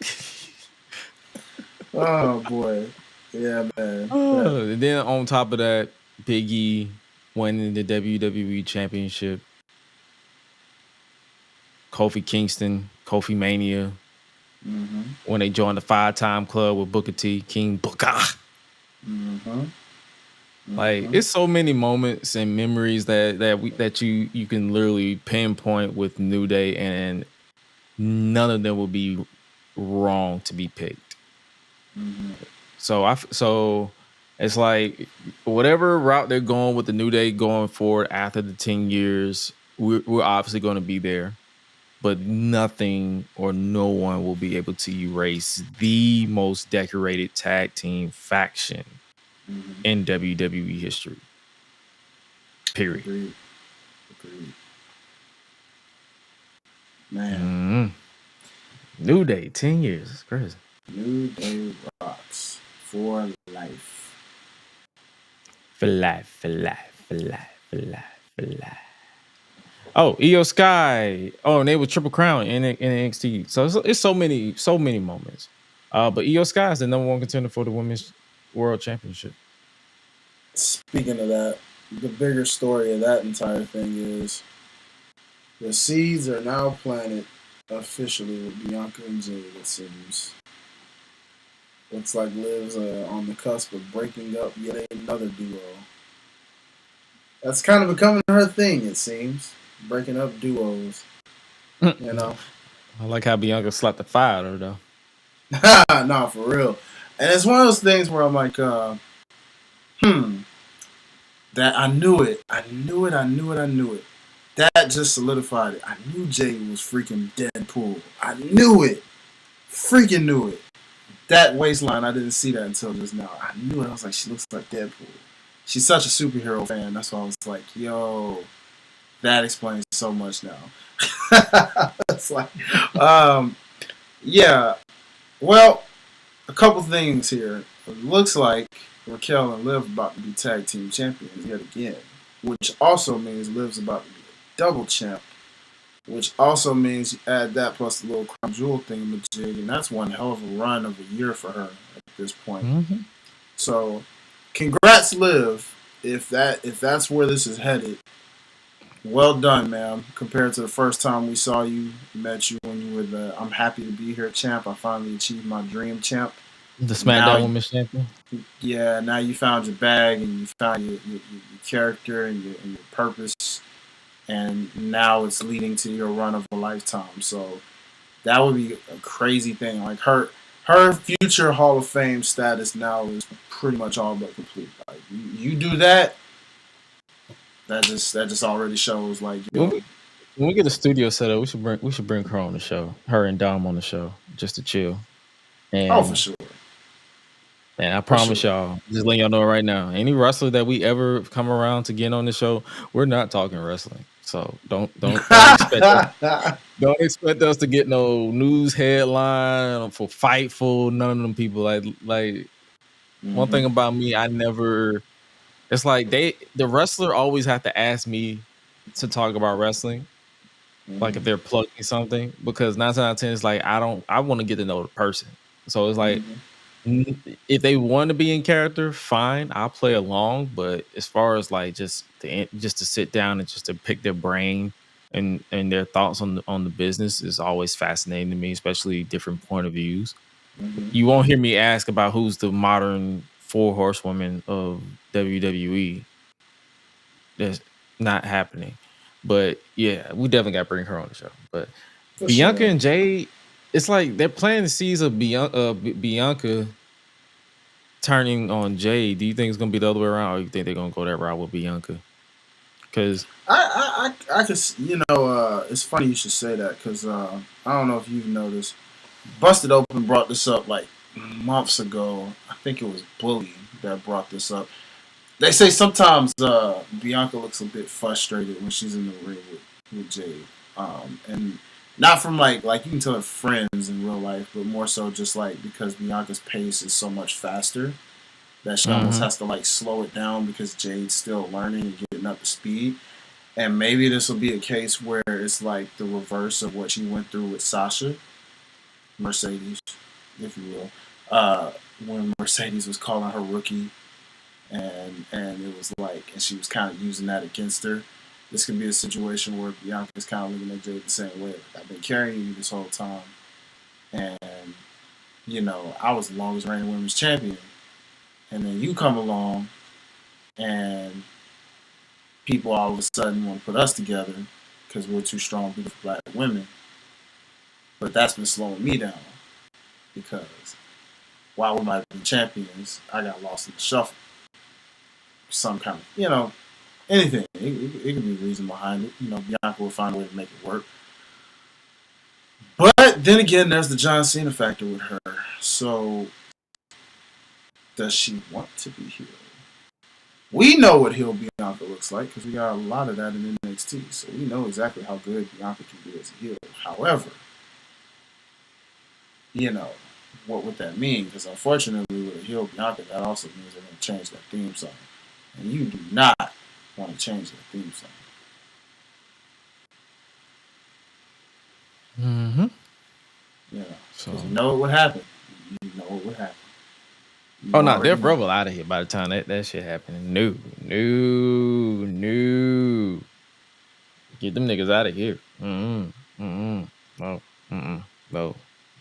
Oh boy. Yeah, man. And then on top of that, Big E winning the WWE Championship. Kofi Kingston, Kofi Mania. When they joined the 5-time club with Booker T, King Booker. Like, it's so many moments and memories that you can literally pinpoint with New Day, and none of them will be wrong to be picked. So it's like whatever route they're going with the New Day going forward after the 10 years, we're obviously going to be there, but nothing or no one will be able to erase the most decorated tag team faction in WWE history. Period. Agreed. Man. New Day, 10 years. It's crazy. New Day rocks for life. For life. Oh, Io Sky. Oh, and they were Triple Crown in NXT. So it's so many moments. But Io Sky is the number one contender for the Women's World Championship. Speaking of that, the bigger story of that entire thing is the seeds are now planted officially with Bianca and Jade, it seems. Looks like Liv's on the cusp of breaking up yet another duo. That's kind of becoming her thing, it seems. Breaking up duos. You know? I like how Bianca slapped the fire out of her, though. Nah, for real. And it's one of those things where I'm like, that I knew it. I knew it. That just solidified it. I knew Jay was freaking Deadpool. I knew it. Freaking knew it. That waistline, I didn't see that until just now. I knew it. I was like, she looks like Deadpool. She's such a superhero fan. That's why I was like, yo, that explains so much now. It's like, yeah. Well, a couple things here. It looks like Raquel and Liv about to be tag team champions yet again, which also means Liv's about to be a double champ, which also means you add that plus the little Crown Jewel thing, and that's one hell of a run of a year for her at this point. Mm-hmm. So, congrats, Liv, if that's where this is headed. Well done, ma'am. Compared to the first time we saw you, met you when you were the I'm happy to be here champ. I finally achieved my dream champ. The SmackDown Women's Champion. Yeah, now you found your bag and you found your character and your purpose, and now it's leading to your run of a lifetime. So that would be a crazy thing. Like her future Hall of Fame status now is pretty much all but complete. Like you do that, that just already shows like. When we get a studio set up, we should bring her on the show. Her and Dom on the show just to chill. And, for sure. And I promise y'all, just letting y'all know right now, any wrestler that we ever come around to get on the show, we're not talking wrestling. So don't expect us to get no news headline for Fightful. None of them people like one thing about me, it's like the wrestler always have to ask me to talk about wrestling. Like if they're plugging something, because 9 times out of 10 it's like I want to get to know the person. So it's like if they want to be in character, fine, I'll play along. But as far as like just to sit down and just to pick their brain and their thoughts on the business is always fascinating to me, especially different point of views. You won't hear me ask about who's the modern 4 horsewomen of WWE. That's not happening. But yeah, we definitely got to bring her on the show. But for Bianca and Jay, it's like they're planting the seeds of Bianca turning on Jay. Do you think it's gonna be the other way around, or you think they're gonna go that route with Bianca? Because I just it's funny you should say that, because I don't know if you've noticed, Busted Open brought this up like months ago. I think it was Bully that brought this up. They say sometimes Bianca looks a bit frustrated when she's in the ring with Jade, and not from like you can tell her friends in real life, but more so just like because Bianca's pace is so much faster that she almost has to like slow it down because Jade's still learning and getting up to speed. And maybe this will be a case where it's like the reverse of what she went through with Sasha, Mercedes, if you will, when Mercedes was calling her rookie. And it was like, and she was kind of using that against her. This could be a situation where Bianca's kind of looking at Jade the same way. I've been carrying you this whole time, and I was the longest reigning women's champion, and then you come along, and people all of a sudden want to put us together because we're two strong, beautiful black women. But that's been slowing me down because while we might have been champions, I got lost in the shuffle. Some kind of, anything. It could be a reason behind it. Bianca will find a way to make it work. But then again, there's the John Cena factor with her. So, does she want to be heel? We know what heel Bianca looks like because we got a lot of that in NXT. So we know exactly how good Bianca can be as a heel. However, what would that mean? Because unfortunately, with a heel Bianca, that also means they're going to change that theme song. And you do not want to change that theme song. Mm-hmm. So you know what would happen. you know what would happen. You Oh no, already Death know. Row will out of here by the time that shit happened. No. Get them niggas out of here. No.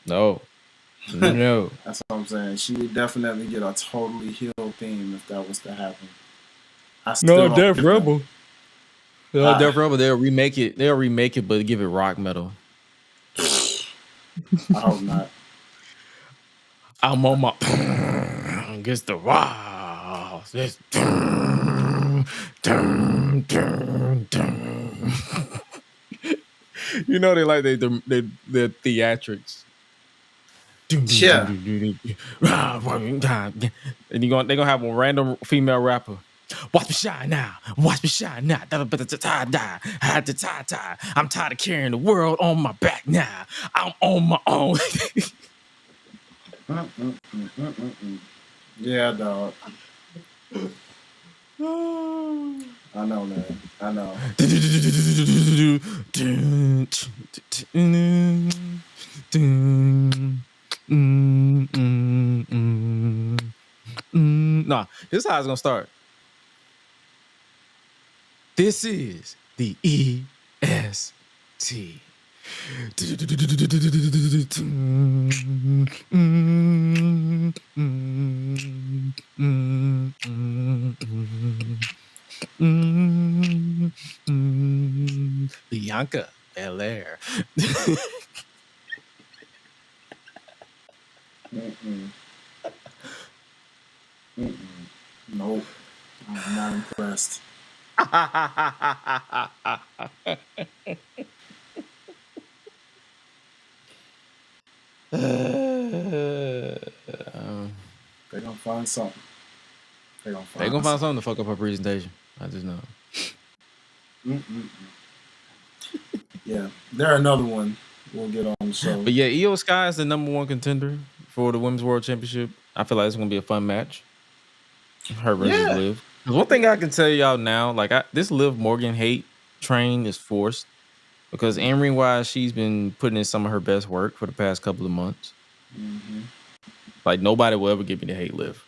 No. That's what I'm saying. She would definitely get a totally healed theme if that was to happen. I still don't Death give Rebel. them. No, Death Rebel, they'll remake it, but give it rock metal. I hope not. I'm on my against the walls. It's you know they like their theatrics. Yeah. And they gonna have a random female rapper. Watch me shine now. Watch me shine now. I'm tired of carrying the world on my back now. I'm on my own. Yeah, dog. I know, man. I know. Nah, this is how it's gonna start. This is the EST. Bianca Belair. Nope. I'm not impressed. They're gonna find something. They're gonna find something to fuck up her presentation. I just know. Yeah, they're another one we'll get on the show. But yeah, Io Sky is the number one contender for the Women's World Championship. I feel like it's gonna be a fun match. Her versus Liv. One thing I can tell y'all now, like this Liv Morgan hate train is forced because in-ring wise, she's been putting in some of her best work for the past couple of months. Mm-hmm. Like nobody will ever get me to hate Liv.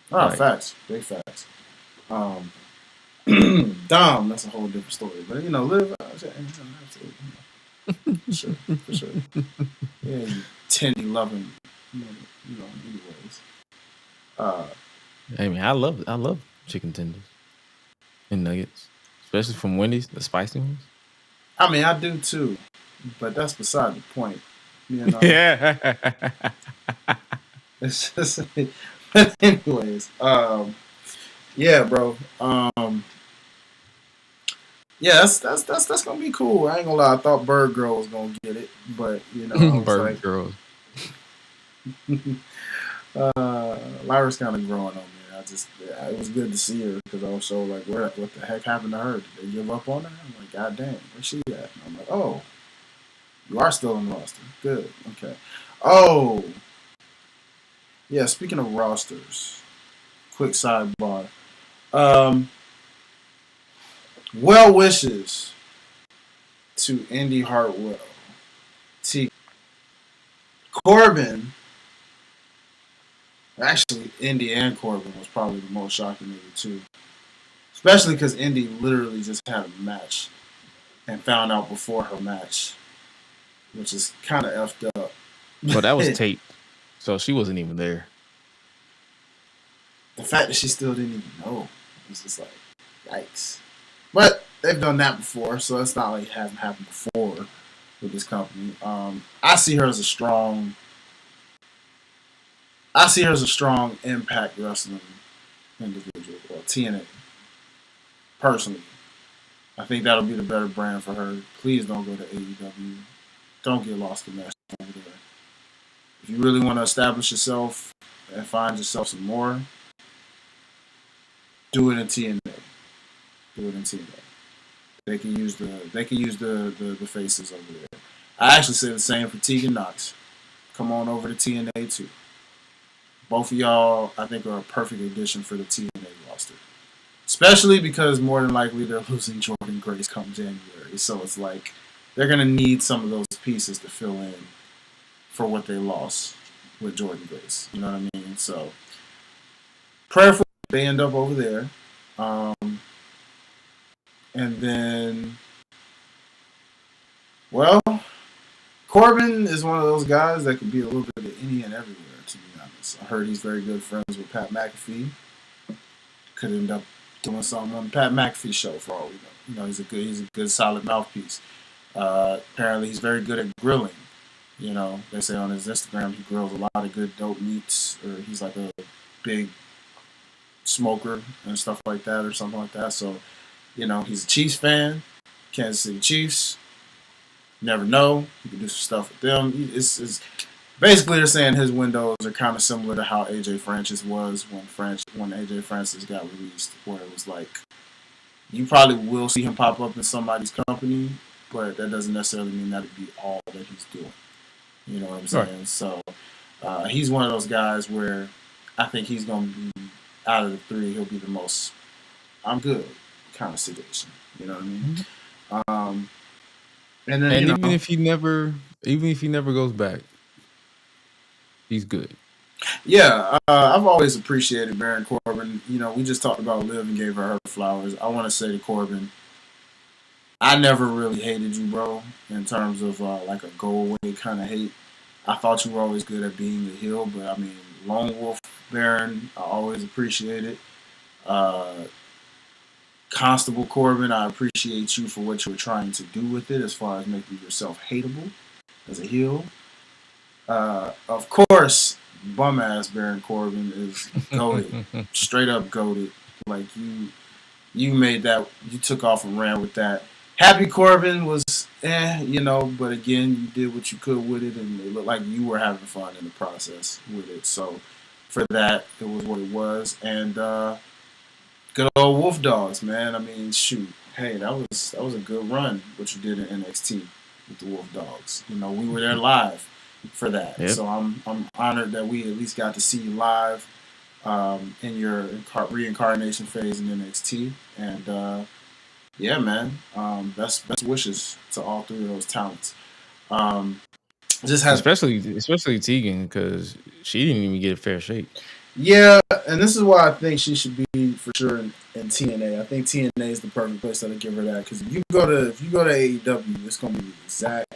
Facts, big facts. Dom, that's a whole different story. But you know, Liv, for sure. Yeah, you 10-11, anyways. I mean, I love chicken tenders and nuggets, especially from Wendy's, the spicy ones. I mean, I do too, but that's beside the point. You know? Yeah. It's just, but anyways, yeah, bro. Yeah, that's gonna be cool. I ain't gonna lie. I thought Bird Girl was gonna get it, but you know, Bird Girl. Lyra's kind of growing on me. It was good to see her because I was so like, what the heck happened to her? Did they give up on her? I'm like, God damn, where's she at? And I'm like, oh, you are still in the roster. Good, okay. Oh, yeah. Speaking of rosters, quick sidebar. Well wishes to Indy Hartwell, T. Corbin. Actually, Indy and Corbin was probably the most shocking of the two. Especially because Indy literally just had a match and found out before her match, which is kind of effed up. But that was taped, so she wasn't even there. The fact that she still didn't even know was just like, yikes. But they've done that before, so it's not like it hasn't happened before with this company. I see her as a strong Impact Wrestling individual, or TNA. Personally, I think that'll be the better brand for her. Please don't go to AEW. Don't get lost in that over there. If you really want to establish yourself and find yourself some more, do it in TNA. They can use the faces over there. I actually say the same for Tegan Knox. Come on over to TNA too. Both of y'all, I think, are a perfect addition for the TNA roster. Especially because more than likely they're losing Jordan Grace come January. So it's like they're going to need some of those pieces to fill in for what they lost. with Jordan Grace. You know what I mean? So prayerfully they end up over there. And then, well, Corbin is one of those guys that could be a little bit of any and everywhere, to be honest. I heard he's very good friends with Pat McAfee. Could end up doing something on the Pat McAfee show for all we know. You know, he's a good solid mouthpiece. Apparently he's very good at grilling. You know, they say on his Instagram he grills a lot of good dope meats, or he's like a big smoker and stuff like that, or something like that. So, you know, he's a Chiefs fan, Kansas City Chiefs. You never know. You can do some stuff with them. It's basically they're saying his windows are kind of similar to how AJ Francis was when AJ Francis got released, where it was like you probably will see him pop up in somebody's company, but that doesn't necessarily mean that'd be all that he's doing. You know what I'm saying? Right. So he's one of those guys where I think he's going to be, out of the three, he'll be the most I'm good kind of situation. You know what I mean? Mm-hmm. And then, even if he never goes back, he's good. Yeah, I've always appreciated Baron Corbin. You know, we just talked about Liv and gave her flowers. I want to say to Corbin, I never really hated you, bro, in terms of like a go away kind of hate. I thought you were always good at being the heel, but I mean, Lone Wolf Baron, I always appreciate it. Constable Corbin, I appreciate you for what you were trying to do with it as far as making yourself hateable as a heel. Of course, bum-ass Baron Corbin is goated. Straight up goated. Like, you made that, you took off and ran with that. Happy Corbin was, you know, but again, you did what you could with it, and it looked like you were having fun in the process with it. So, for that, it was what it was. And, good old Wolf Dogs, man. I mean, shoot. Hey, that was a good run, what you did in NXT with the Wolf Dogs. You know, we were there live for that. Yep. So I'm honored that we at least got to see you live in your reincarnation phase in NXT. And yeah, man, best wishes to all three of those talents. Especially Tegan, because she didn't even get a fair shake. Yeah, and this is why I think she should be for sure in TNA. I think TNA is the perfect place to give her that, because if you go to AEW, it's gonna be the exact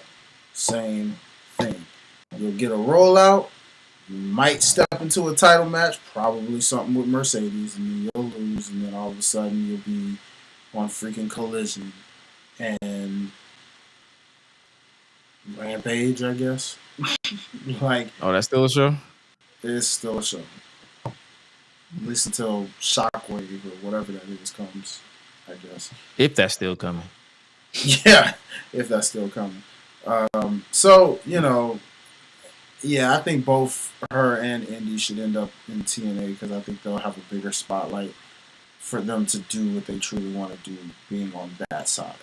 same thing. You'll get a rollout, you might step into a title match, probably something with Mercedes, and then you'll lose, and then all of a sudden you'll be on freaking Collision and Rampage, I guess. Like, oh, that's still a show? It's still a show. At least until Shockwave or whatever that is comes, I guess. If that's still coming. Yeah, if that's still coming. So, you know, yeah, I think both her and Indy should end up in TNA, because I think they'll have a bigger spotlight for them to do what they truly want to do, being on that side.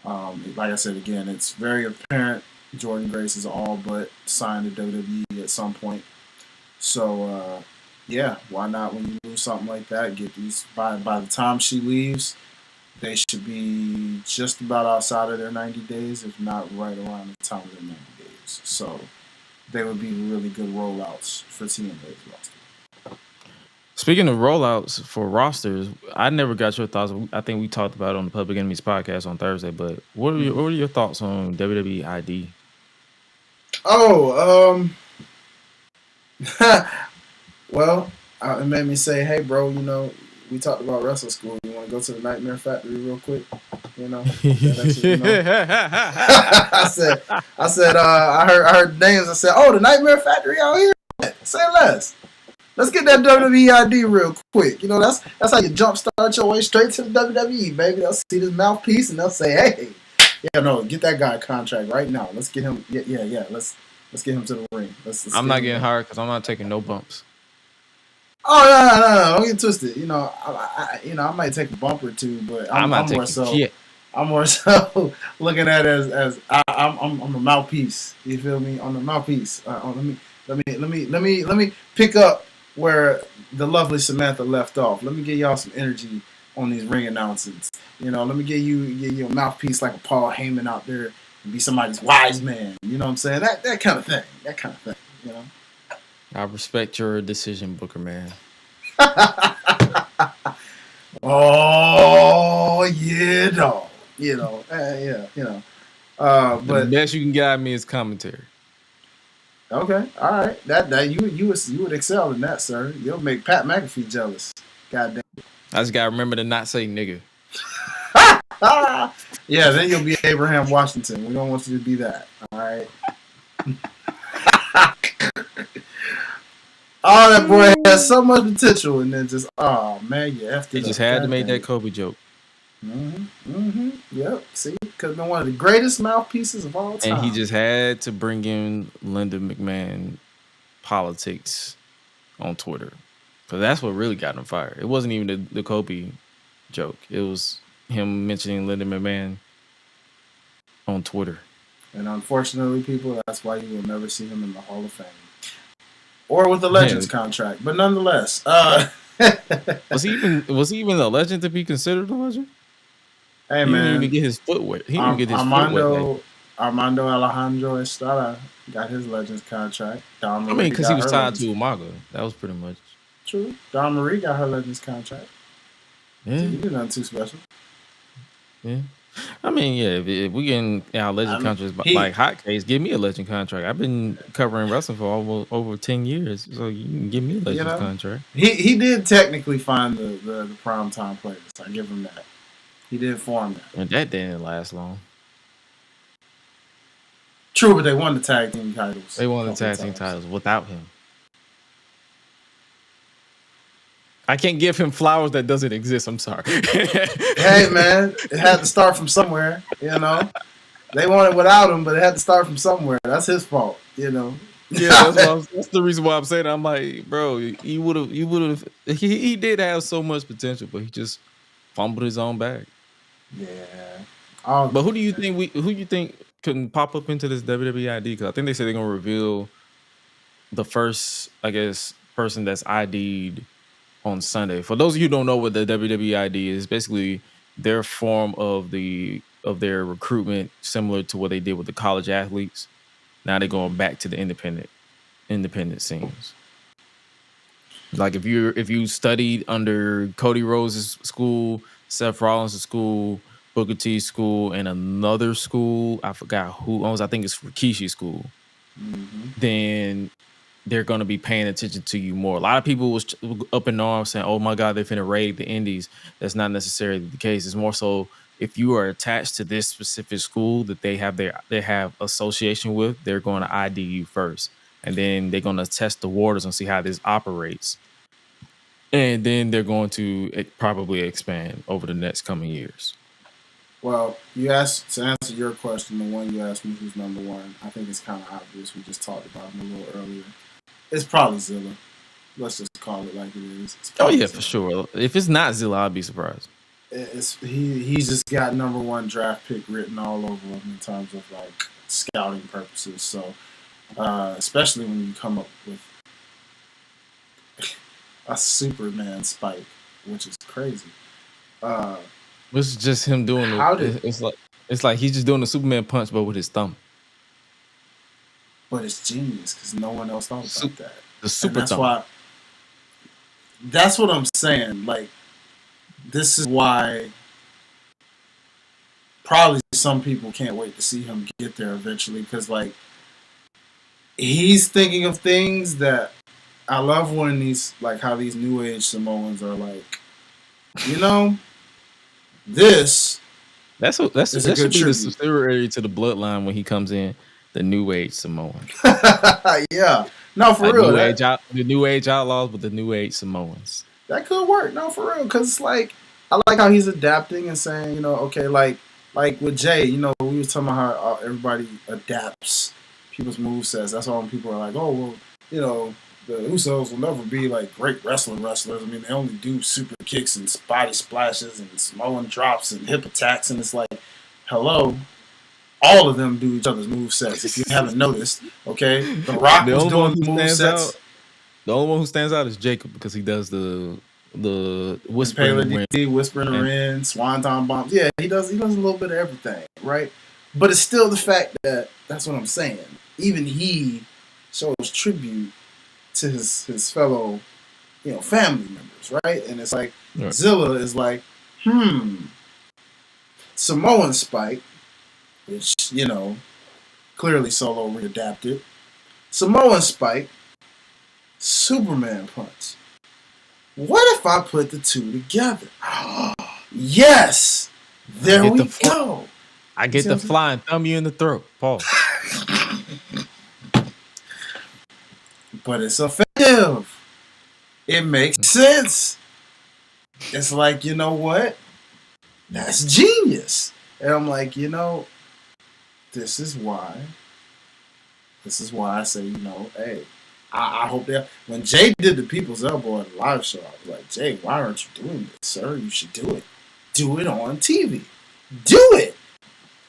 Like I said, again, it's very apparent Jordan Grace is all but signed to WWE at some point. So, yeah, why not, when you lose something like that, get these, by the time she leaves, they should be just about outside of their 90 days, if not right around the time of their 90 days. So they would be really good rollouts for TNA's roster. Speaking of rollouts for rosters, I never got your thoughts. I think we talked about it on the Public Enemies podcast on Thursday, but what are your thoughts on WWE ID? Oh, well, it made me say, hey, bro, you know, we talked about wrestling school. You want to go to the Nightmare Factory real quick? You know? I said, I heard names. I said, oh, the Nightmare Factory out here? Say less. Let's get that WWE ID real quick. You know, that's how you jumpstart your way straight to the WWE, baby. They'll see this mouthpiece and they'll say, hey, yeah, no, get that guy a contract right now. Let's get him. Yeah. Let's get him to the ring. Let's I'm not getting hired because I'm not taking no bumps. Oh no! Don't get twisted. You know, I might take a bump or two, but I'm more so looking at it as I'm a mouthpiece. You feel me? I'm the mouthpiece. Let me pick up where the lovely Samantha left off. Let me get y'all some energy on these ring announcements. You know, let me get you a mouthpiece like a Paul Heyman out there and be somebody's wise man. You know what I'm saying? That kind of thing. You know. I respect your decision, Booker man. Oh yeah, dog. The But best you can get out of me is commentary. okay, all right. That you would excel in that, sir. You'll make Pat McAfee jealous. Goddamn. I just gotta remember to not say nigga. Yeah, then you'll be Abraham Washington. We don't want you to be that. All right. Oh, that boy has so much potential, and then just man, you effed it. He just had to make that Kobe joke. Yep. See, could have been one of the greatest mouthpieces of all time. And he just had to bring in Linda McMahon politics on Twitter, because that's what really got him fired. It wasn't even the Kobe joke. It was him mentioning Linda McMahon on Twitter. And unfortunately, people, that's why you will never see him in the Hall of Fame. Or with the Legends contract. But nonetheless. Was he even a legend to be considered a legend? Hey, he man. didn't even get his footwear. He didn't get his footwear. Armando Alejandro Estrada got his Legends contract. Because he was tied to Umaga. That was pretty much. True. Dawn Marie got her Legends contract. Yeah. So you did nothing too special. Yeah. I mean, yeah, if we getting our legend contracts like hotcakes, give me a legend contract. I've been covering wrestling for over 10 years, so you can give me a legend contract. He did technically find the primetime players. I give him that. He did form that. And that didn't last long. True, but they won the tag team titles. They won the tag team titles without him. I can't give him flowers that doesn't exist. I'm sorry. Hey, man, it had to start from somewhere, you know. They won it without him, but it had to start from somewhere. That's his fault, you know. Yeah, that's the reason why I'm saying that. I'm like, bro, he would have. He did have so much potential, but he just fumbled his own bag. Yeah. But who do you think can pop up into this WWE ID? Because I think they said they're gonna reveal the first, I guess, person that's ID'd on Sunday. For those of you who don't know what the WWE ID is, basically their form of their recruitment, similar to what they did with the college athletes. Now they're going back to the independent scenes. Like if you studied under Cody Rhodes' school, Seth Rollins' school, Booker T's school, and another school, I forgot who owns. I think it's Rikishi's school. Mm-hmm. Then they're going to be paying attention to you more. A lot of people was up in arms saying, "Oh my God, they're finna raid the Indies." That's not necessarily the case. It's more so if you are attached to this specific school that they have association with, they're going to ID you first, and then they're going to test the waters and see how this operates, and then they're going to probably expand over the next coming years. Well, you asked to answer your question, the one you asked me who's number one. I think it's kind of obvious. We just talked about him a little earlier. It's probably Zilla. Let's just call it like it is. Oh yeah, Zilla. for sure. If it's not Zilla, I'd be surprised. He's just got number one draft pick written all over him in terms of like scouting purposes. So especially when you come up with a Superman spike, which is crazy. It's just him doing it's like he's just doing the Superman punch, but with his thumb. But it's genius because no one else thought about that. The super that's thumb. Why. That's what I'm saying. Like, this is why probably some people can't wait to see him get there eventually, because like he's thinking of things that I love when these, like how these new age Samoans are like, you know, this. That should be the subsidiary to the Bloodline when he comes in, the New Age Samoan. Yeah, no, for real. The New Age Outlaws with the New Age Samoans. That could work, no, for real. Because it's like, I like how he's adapting and saying, you know, okay, like with Jey, you know, we were talking about how everybody adapts people's movesets. That's why when people are like, oh, well, you know, the Usos will never be like great wrestlers. I mean, they only do super kicks and body splashes and Samoan drops and hip attacks. And it's like, hello, all of them do each other's movesets. If you haven't noticed, okay, The Rock was doing movesets. The only one who stands out is Jacob because he does the whispering the ring, swanton bombs. Yeah, he does a little bit of everything, right? But it's still the fact that that's what I'm saying. Even he shows tribute to his fellow, family members, right? And it's like Right. Zilla is like, Samoan Spike, which, clearly Solo readapted. Samoan Spike, Superman Punch. What if I put the two together? Yes! There we go. I get the fly and thumb you in the throat. Paul. But it's effective. It makes sense. It's like, you know what? That's genius. And I'm like, this is why I say, hey, I hope that when Jay did the People's Elbow at the live show, I was like, Jay, why aren't you doing this, sir? You should do it. Do it on TV. Do it.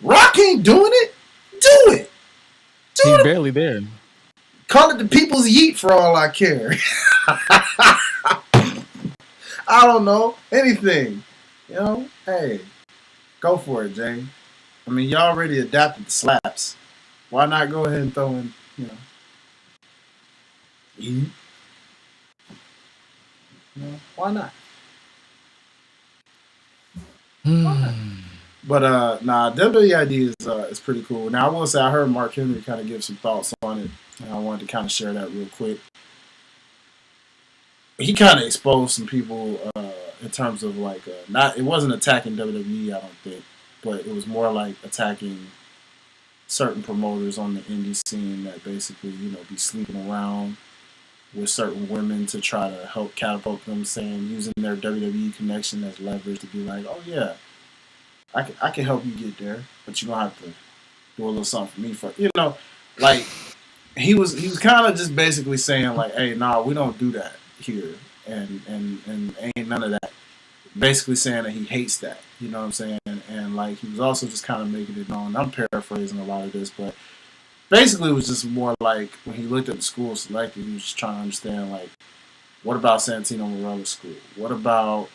Rock ain't doing it. Do it. He's barely there. Call it the People's Yeet for all I care. I don't know. Anything. Hey, go for it, Jay. I mean, you already adapted the slaps. Why not go ahead and throw in, Yeet? Why not? But WWEID is pretty cool. Now I will say I heard Mark Henry kind of give some thoughts on it, and I wanted to kind of share that real quick. He kind of exposed some people in terms of like it wasn't attacking WWE, I don't think, but it was more like attacking certain promoters on the indie scene that basically be sleeping around with certain women to try to help catapult them, saying using their WWE connection as leverage to be like, oh yeah, I can help you get there, but you're gonna have to do a little something for me first. Like he was kind of just basically saying like, hey, nah, we don't do that here, and ain't none of that. Basically saying that he hates that, you know what I'm saying? And like he was also just kind of making it known. I'm paraphrasing a lot of this, but basically it was just more like when he looked at the school selected, he was just trying to understand like, what about Santino Marella's school? What about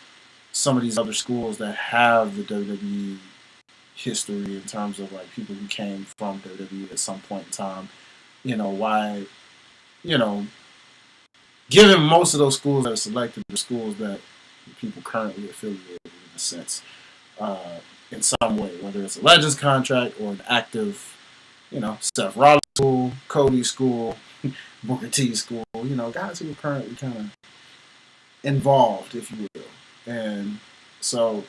some of these other schools that have the WWE history in terms of like people who came from WWE at some point in time? Why, given most of those schools that are selected are schools that people currently affiliated in a sense, in some way, whether it's a Legends contract or an active, Seth Rollins school, Cody school, Booker T school, guys who are currently kind of involved, if you will. And so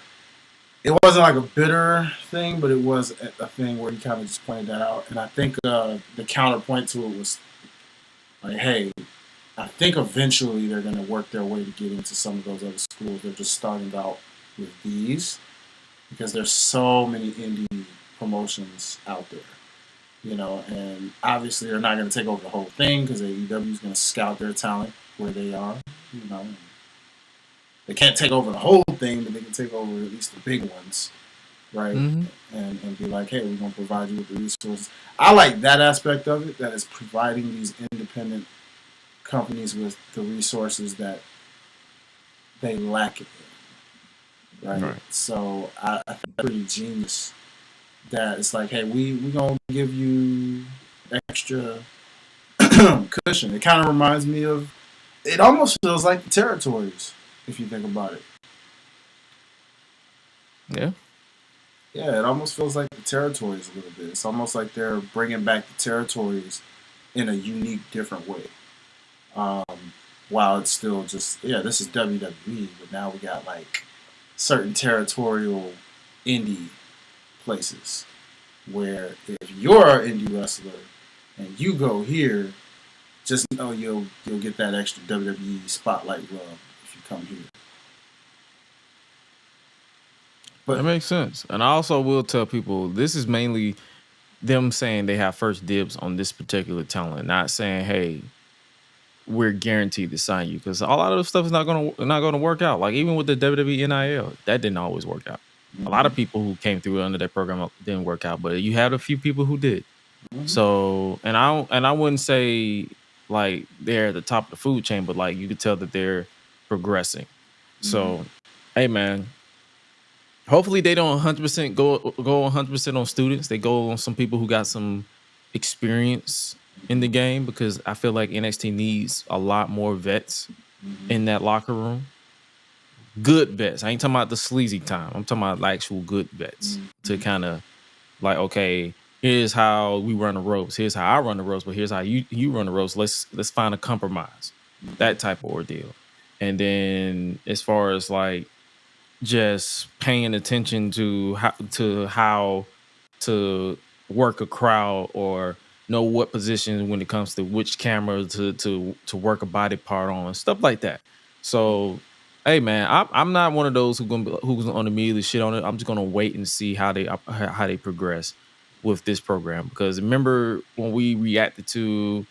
it wasn't like a bitter thing, but it was a thing where he kind of just pointed that out. And I think the counterpoint to it was like, hey, I think eventually they're going to work their way to get into some of those other schools. They're just starting out with these because there's so many indie promotions out there, and obviously they're not going to take over the whole thing because AEW is going to scout their talent where they are, They can't take over the whole thing, but they can take over at least the big ones, right? Mm-hmm. And be like, hey, we're going to provide you with the resources. I like that aspect of it, that is providing these independent companies with the resources that they lack it in, right? So I think it's pretty genius that it's like, hey, we gonna give you extra cushion. It kind of reminds me of, it almost feels like the territories if you think about it. Yeah, it almost feels like the territories a little bit. It's almost like they're bringing back the territories in a unique, different way. While it's still just, this is WWE, but now we got like certain territorial indie places where if you're an indie wrestler and you go here, just know you'll get that extra WWE spotlight rub if you come here. But that makes sense. And I also will tell people this is mainly them saying they have first dibs on this particular talent, not saying, hey, we're guaranteed to sign you, because a lot of the stuff is not gonna work out. Like even with the WWE NIL, that didn't always work out. Mm-hmm. A lot of people who came through under that program didn't work out, but you had a few people who did. Mm-hmm. So, and I wouldn't say like they're at the top of the food chain, but like you could tell that they're progressing. Mm-hmm. So, hey man, hopefully they don't 100% go 100% on students. They go on some people who got some experience in the game because I feel like NXT needs a lot more vets in that locker room. Good vets. I ain't talking about the sleazy time. I'm talking about like actual good vets to kind of like, okay, here's how we run the ropes. Here's how I run the ropes, but here's how you run the ropes. Let's find a compromise. That type of ordeal. And then as far as like just paying attention to how to work a crowd or know what position when it comes to which camera to work a body part on, stuff like that. So hey man, I'm not one of those who's gonna immediately shit on it. I'm just gonna wait and see how they progress with this program. Because remember when we reacted to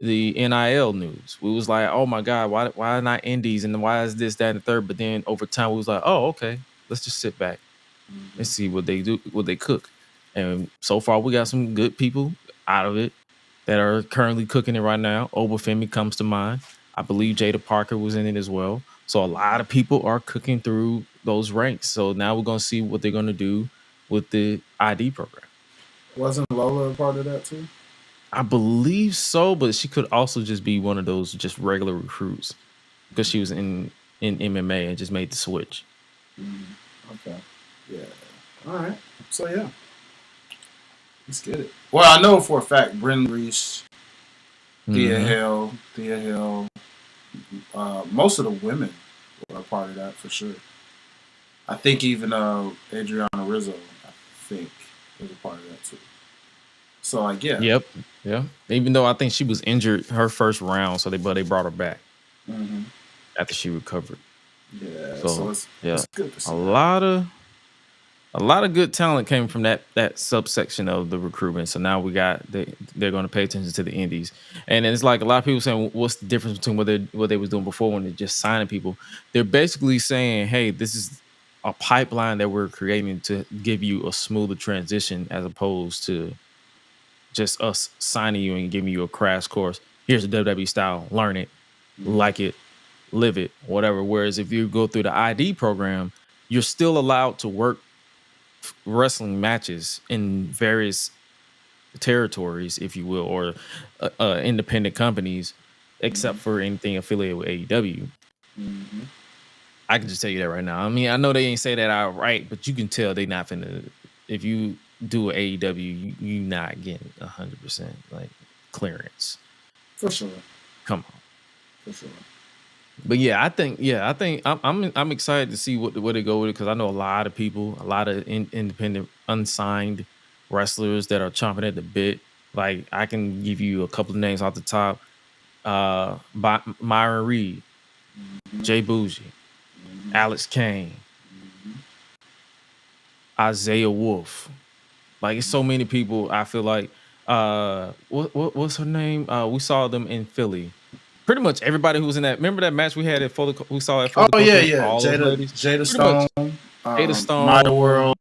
the NIL news, we was like, oh my God, why not indies and why is this, that, and the third? But then over time we was like, oh, okay, let's just sit back and see what they do, what they cook. And so far we got some good people out of it that are currently cooking it right now. Obafemi comes to mind. I believe Jada Parker was in it as well. So a lot of people are cooking through those ranks. So now we're gonna see what they're gonna do with the ID program. Wasn't Lola a part of that too? I believe so, but she could also just be one of those just regular recruits because she was in MMA and just made the switch. Okay. Yeah. All right. So yeah, let's get it. Well, I know for a fact, Bryn Reese, Thea Hill, most of the women were a part of that for sure. I think even Adriana Rizzo, I think, was a part of that too. So like, yeah. Yep. Yeah. Even though I think she was injured her first round, so they brought her back after she recovered. Yeah. So it's good to see. A lot of good talent came from that subsection of the recruitment. So now they're going to pay attention to the indies. And it's like a lot of people saying, what's the difference between what they was doing before when they're just signing people? They're basically saying, hey, this is a pipeline that we're creating to give you a smoother transition as opposed to just us signing you and giving you a crash course. Here's the WWE style, learn it, like it, live it, whatever. Whereas if you go through the ID program, you're still allowed to work wrestling matches in various territories, if you will, or independent companies, except for anything affiliated with AEW. I can just tell you that right now. I mean, I know they ain't say that outright, but you can tell they not finna. If you do an AEW, you not getting 100% like clearance. For sure. Come on. For sure. But yeah, I think I'm excited to see where they go with it because I know a lot of people, a lot of independent, unsigned wrestlers that are chomping at the bit. Like I can give you a couple of names off the top: Myron Reed, Jay Bougie, Alex Kane, Isaiah Wolf. Like it's so many people. I feel like what's her name? We saw them in Philly. Pretty much everybody who was in that. Remember that match we had at we saw at Jada Stone, Jada Stone, My World,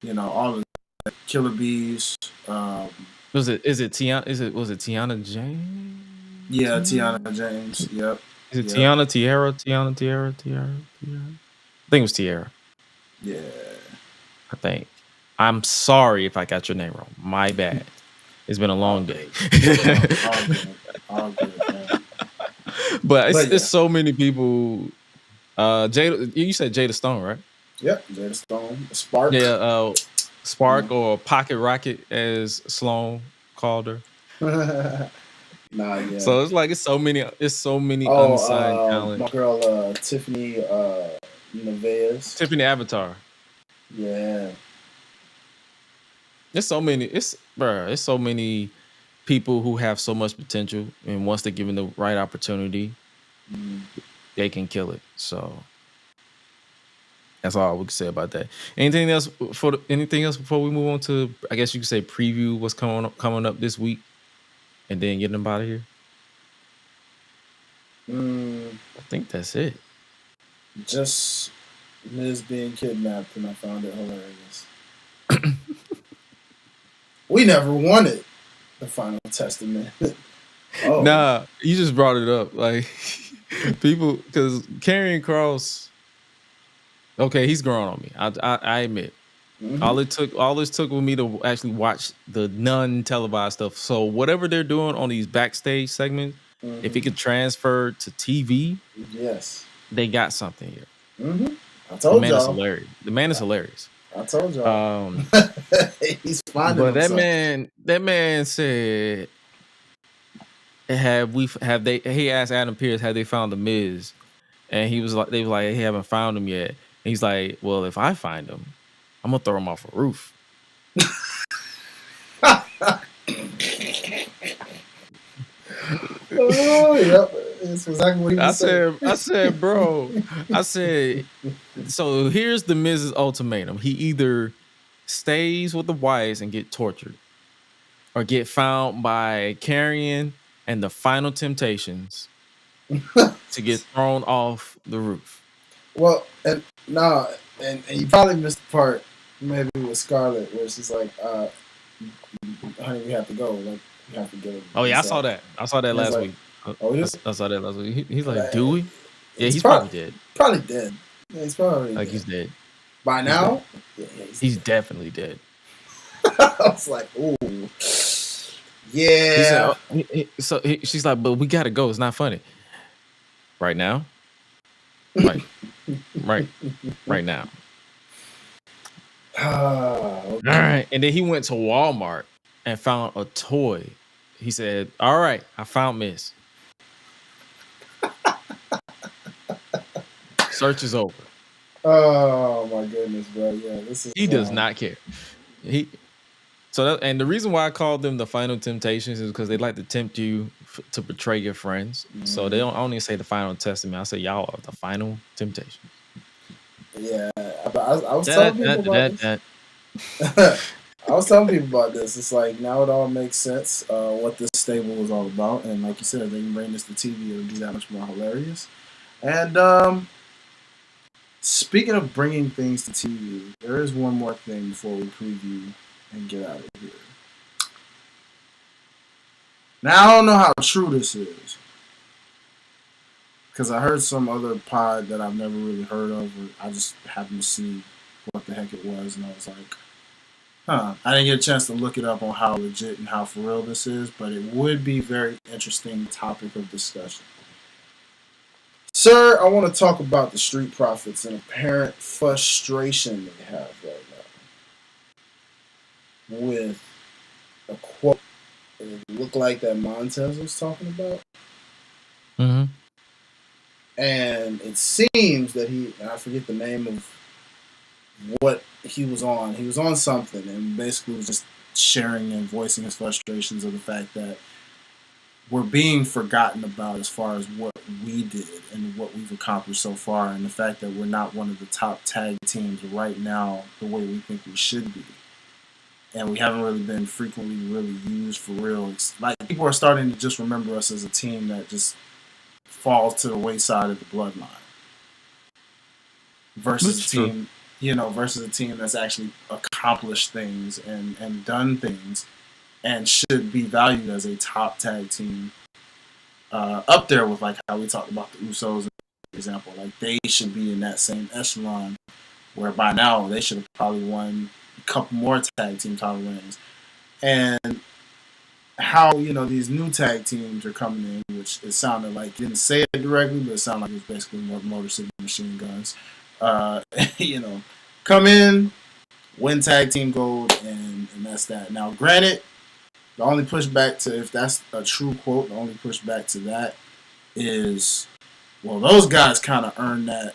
you know, all of the Killer Bees. Was it Tiana James? Yeah, Tiana James. Yep. Is it Tiana Tiara? I think it was Tiara. Yeah. I think. I'm sorry if I got your name wrong. My bad. It's been a long day. All good, man. But it's so many people. Jada, you said Jada Stone, right? Yep, Jada Stone. Spark. Yeah, Spark or Pocket Rocket, as Sloan called her. Nah, yeah. So it's so many unsigned talent. My girl Tiffany Nevaez. Tiffany Avatar. Yeah. It's so many people who have so much potential, and once they're given the right opportunity, they can kill it. So that's all we can say about that. Anything else before we move on to, I guess you could say, preview what's coming up this week, and then get them out of here? I think that's it. Just Miz being kidnapped, and I found it hilarious. We never wanted the Final Testament. Nah, you just brought it up. Like, people, because Karrion Kross, okay, he's growing on me. I admit. Mhm. All it took was me to actually watch the non-televised stuff. So whatever they're doing on these backstage segments, if it could transfer to TV, Yes. they got something here. Mm-hmm. I The told man is y'all. hilarious. The man is hilarious. I told y'all. He's finding But himself. that man said, he asked Adam Pearce, have they found the Miz? And they was like, they haven't found him yet. And he's like, well, if I find him, I'm gonna throw him off a roof. Oh, yep. It's exactly what he was saying. I said, bro, so here's the Miz's ultimatum. He either stays with the Wyatts and get tortured, or get found by Carrion and the Final Temptations to get thrown off the roof. Well, and you probably missed the part maybe with Scarlett where she's like, honey, we have to go. Like, we have to get him. Oh yeah, I saw that last week. Oh, yes? I saw that last week. He's like, do we? Yeah, he's probably dead. Probably dead. Yeah, he's probably like dead. He's dead. By now? Yeah, he's definitely dead. I was like, ooh. Yeah. He said, she's like, but we gotta go. It's not funny. Right now? Right. right now. Okay. All right. And then he went to Walmart and found a toy. He said, all right, I found Miz. Search is over. Oh my goodness, bro. Yeah, he does not care. And the reason why I called them the Final Temptations is because they like to tempt you to betray your friends. Mm-hmm. So they don't only say the Final Testament. I say y'all are the Final Temptations. Yeah, I was telling people about this. I was telling people about this. It's like now it all makes sense what this stable is all about, and like you said, if they can bring this to TV, it'll be that much more hilarious. And speaking of bringing things to TV, there is one more thing before we preview and get out of here. Now, I don't know how true this is, because I heard some other pod that I've never really heard of, or I just happened to see what the heck it was, and I was like, I didn't get a chance to look it up on how legit and how for real this is, but it would be a very interesting topic of discussion. Sir, I want to talk about the Street Profits and apparent frustration they have right now with a quote it looked like that Montez was talking about. Mm-hmm. And it seems that I forget the name of what he was on. He was on something and basically was just sharing and voicing his frustrations of the fact that we're being forgotten about as far as what we did and what we've accomplished so far, and the fact that we're not one of the top tag teams right now the way we think we should be. And we haven't really been frequently really used for real. It's like people are starting to just remember us as a team that just falls to the wayside of the bloodline. Versus versus a team that's actually accomplished things and done things and should be valued as a top tag team, up there with like how we talked about the Usos, for example. Like they should be in that same echelon where by now they should have probably won a couple more tag team title reigns. And how, these new tag teams are coming in, which it sounded like, didn't say it directly, but it sounded like it was basically more Motor City Machine Guns. Come in, win tag team gold, and that's that. Now, granted, the only pushback to, if that's a true quote, the only pushback to that is, well, those guys kind of earned that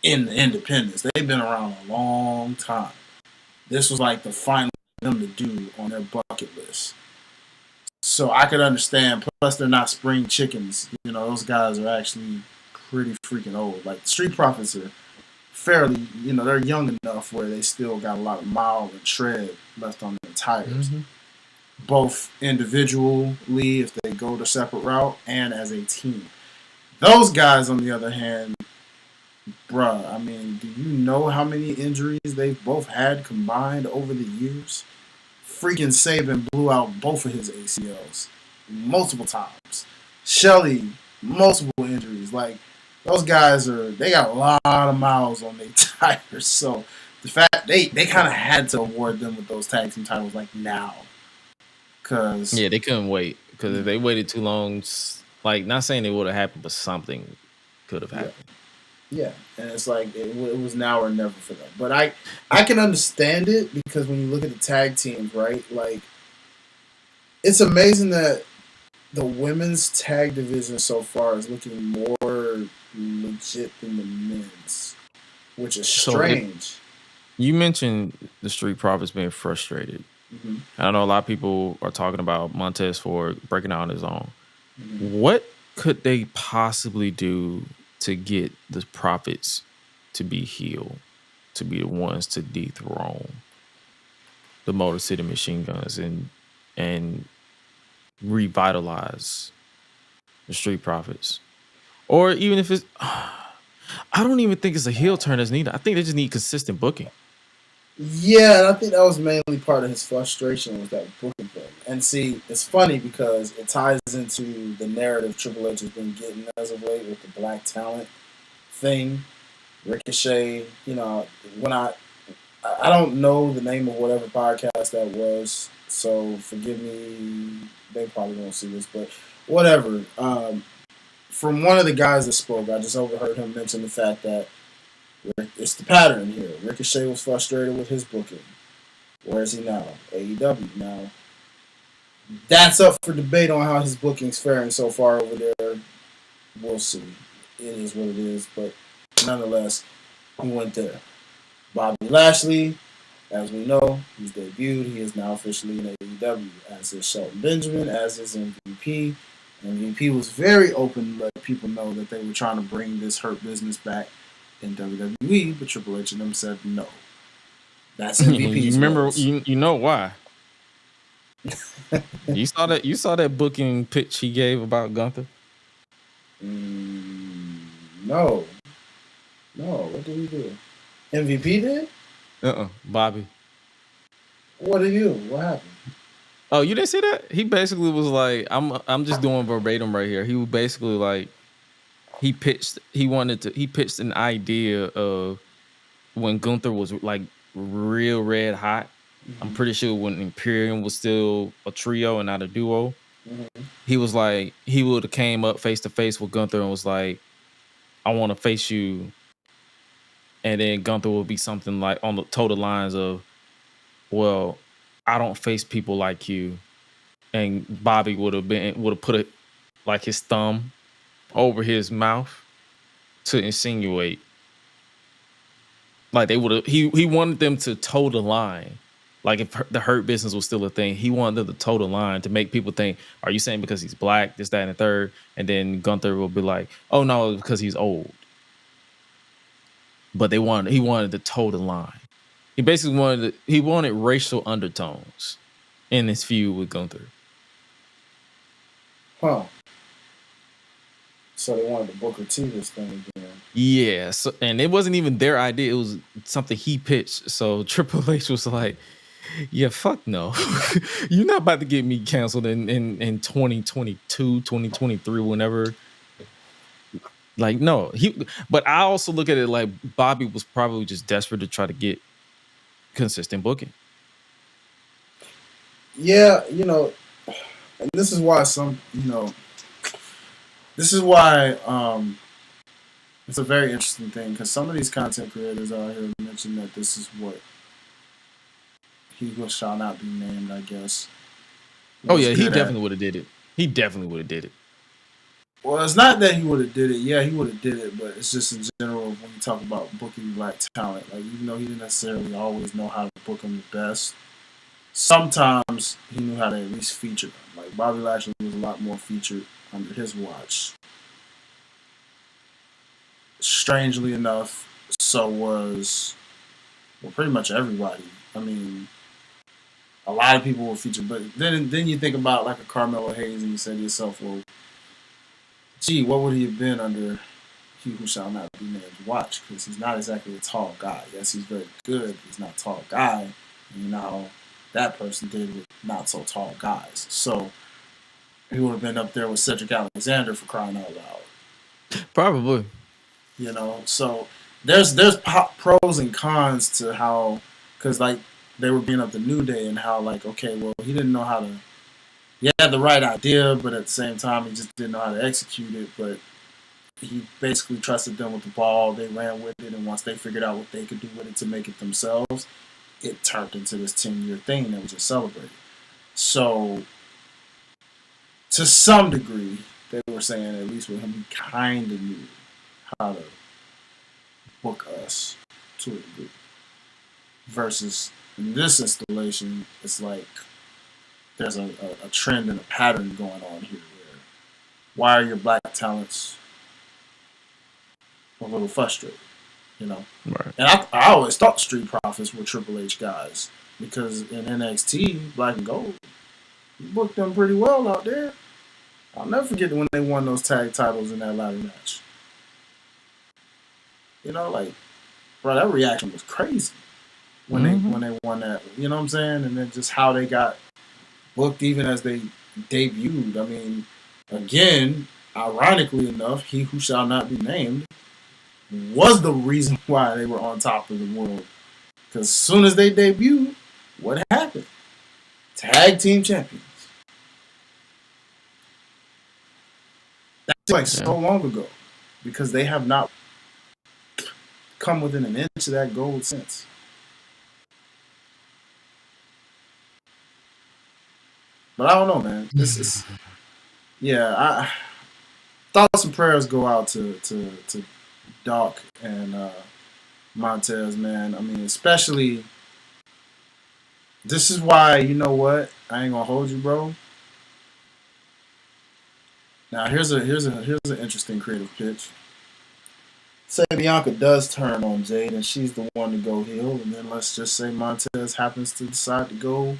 in the independents. They've been around a long time. This was like the final thing to do on their bucket list. So I could understand. Plus, they're not spring chickens. Those guys are actually pretty freaking old. Like, the Street Profits are fairly, they're young enough where they still got a lot of mile and tread left on their tires. Mm-hmm. Both individually, if they go the separate route, and as a team. Those guys, on the other hand, bruh, I mean, do you know how many injuries they've both had combined over the years? Freaking Saban blew out both of his ACLs multiple times. Shelly, multiple injuries. Like, those guys they got a lot of miles on their tires. So the fact they kind of had to award them with those tag team titles like now, because they couldn't wait, because if they waited too long, like, not saying it would have happened, but something could have happened. Yeah, and it's like it was now or never for them. But I can understand it, because when you look at the tag teams, right? Like, it's amazing that the women's tag division so far is looking more legit than the men's, which is strange. You mentioned the Street Profits being frustrated. Mm-hmm. I know a lot of people are talking about Montez Ford breaking out on his own. Mm-hmm. What could they possibly do to get the Profits to be heel, to be the ones to dethrone the Motor City Machine Guns and revitalize the Street Profits? Or even if it's, I don't even think it's a heel turn that's needed. I think they just need consistent booking. Yeah, and I think that was mainly part of his frustration with that booking thing. And see, it's funny because it ties into the narrative Triple H has been getting as of late with the black talent thing. Ricochet, you know, when I don't know the name of whatever podcast that was, so forgive me. They probably won't see this, but whatever. From one of the guys that spoke, I just overheard him mention the fact that it's the pattern here. Ricochet was frustrated with his booking. Where is he now? AEW. Now, that's up for debate on how his booking's faring so far over there. We'll see. It is what it is, but nonetheless, he went there. Bobby Lashley, as we know, he's debuted. He is now officially in AEW, as is Shelton Benjamin, as is MVP. MVP was very open to let people know that they were trying to bring this Hurt business back in WWE, but Triple H and them said no. That's MVP's You remember? words. You know why? You saw that booking pitch he gave about Gunther? No. What did he do? MVP did? Bobby. What did he do? What happened? Oh, you didn't see that? He basically was like, I'm just doing verbatim right here. He was basically like, he pitched an idea of when Gunther was like real red hot. Mm-hmm. I'm pretty sure when Imperium was still a trio and not a duo. Mm-hmm. He was like, he would have came up face to face with Gunther and was like, I want to face you. And then Gunther would be something like on the total lines of, well, I don't face people like you. And Bobby would have put like his thumb over his mouth to insinuate, like they would have. He wanted them to toe the line, like if the Hurt business was still a thing. He wanted them to toe the line to make people think, are you saying because he's black, this, that, and the third? And then Gunther will be like, oh no, it's because he's old. But he wanted to toe the line. He basically wanted racial undertones in this feud with Gunther. Huh. So they wanted to Booker T this thing again. Yeah, so, and it wasn't even their idea. It was something he pitched. So Triple H was like, yeah, fuck no. You're not about to get me canceled in 2022, 2023, whenever. Like, no. But I also look at it like Bobby was probably just desperate to try to get consistent booking. Yeah, and this is why it's a very interesting thing, because some of these content creators out here mention that this is what he who shall not be named, I guess. Oh yeah, he definitely would have did it. Well, it's not that he would have did it. Yeah, he would have did it, but it's just in general when you talk about booking black talent. Like, even though he didn't necessarily always know how to book them the best, sometimes he knew how to at least feature them. Like, Bobby Lashley was a lot more featured under his watch. Strangely enough, so was, well, pretty much everybody. I mean, a lot of people were featured, but then you think about like a Carmelo Hayes and you say to yourself, well, gee, what would he have been under he who shall not be named watch? Because he's not exactly a tall guy. Yes, he's very good, but he's not a tall guy. And you know that person did with not so tall guys. So he would have been up there with Cedric Alexander, for crying out loud. Probably. So there's pros and cons to how, because like they were bringing up the New Day and how like, okay, well, he didn't know how to. He had the right idea, but at the same time, he just didn't know how to execute it. But he basically trusted them with the ball. They ran with it, and once they figured out what they could do with it to make it themselves, it turned into this 10-year thing that was just celebrated. So, to some degree, they were saying, at least with him, he kind of knew how to book us to a degree. Versus in this installation, it's like there's a trend and a pattern going on here where why are your black talents a little frustrated, you know? Right. And I always thought Street Profits were Triple H guys because in NXT, Black and Gold, he booked them pretty well out there. I'll never forget when they won those tag titles in that ladder match. You know, like, bro, that reaction was crazy when they won that. You know what I'm saying? And then just how they got booked even as they debuted. I mean, again, ironically enough, he who shall not be named was the reason why they were on top of the world. Because as soon as they debuted, what happened? Tag team champions. That's like so long ago. Because they have not come within an inch of that gold since. But I don't know, man. This is, I thoughts and prayers go out to Doc and Montez, man. I mean, especially, this is why, you know what? I ain't gonna hold you, bro. Now here's an interesting creative pitch. Say Bianca does turn on Jade and she's the one to go heel, and then let's just say Montez happens to decide to go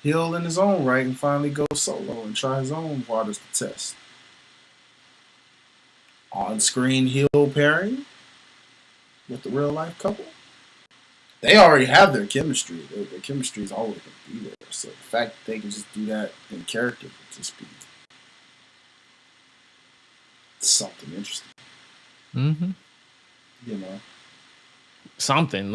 heel in his own right and finally go solo and try his own waters to test. On-screen heel pairing with the real-life couple. They already have their chemistry. Their chemistry is always going to be there. So the fact that they can just do that in character would just be something interesting. Mm-hmm. You know? Something.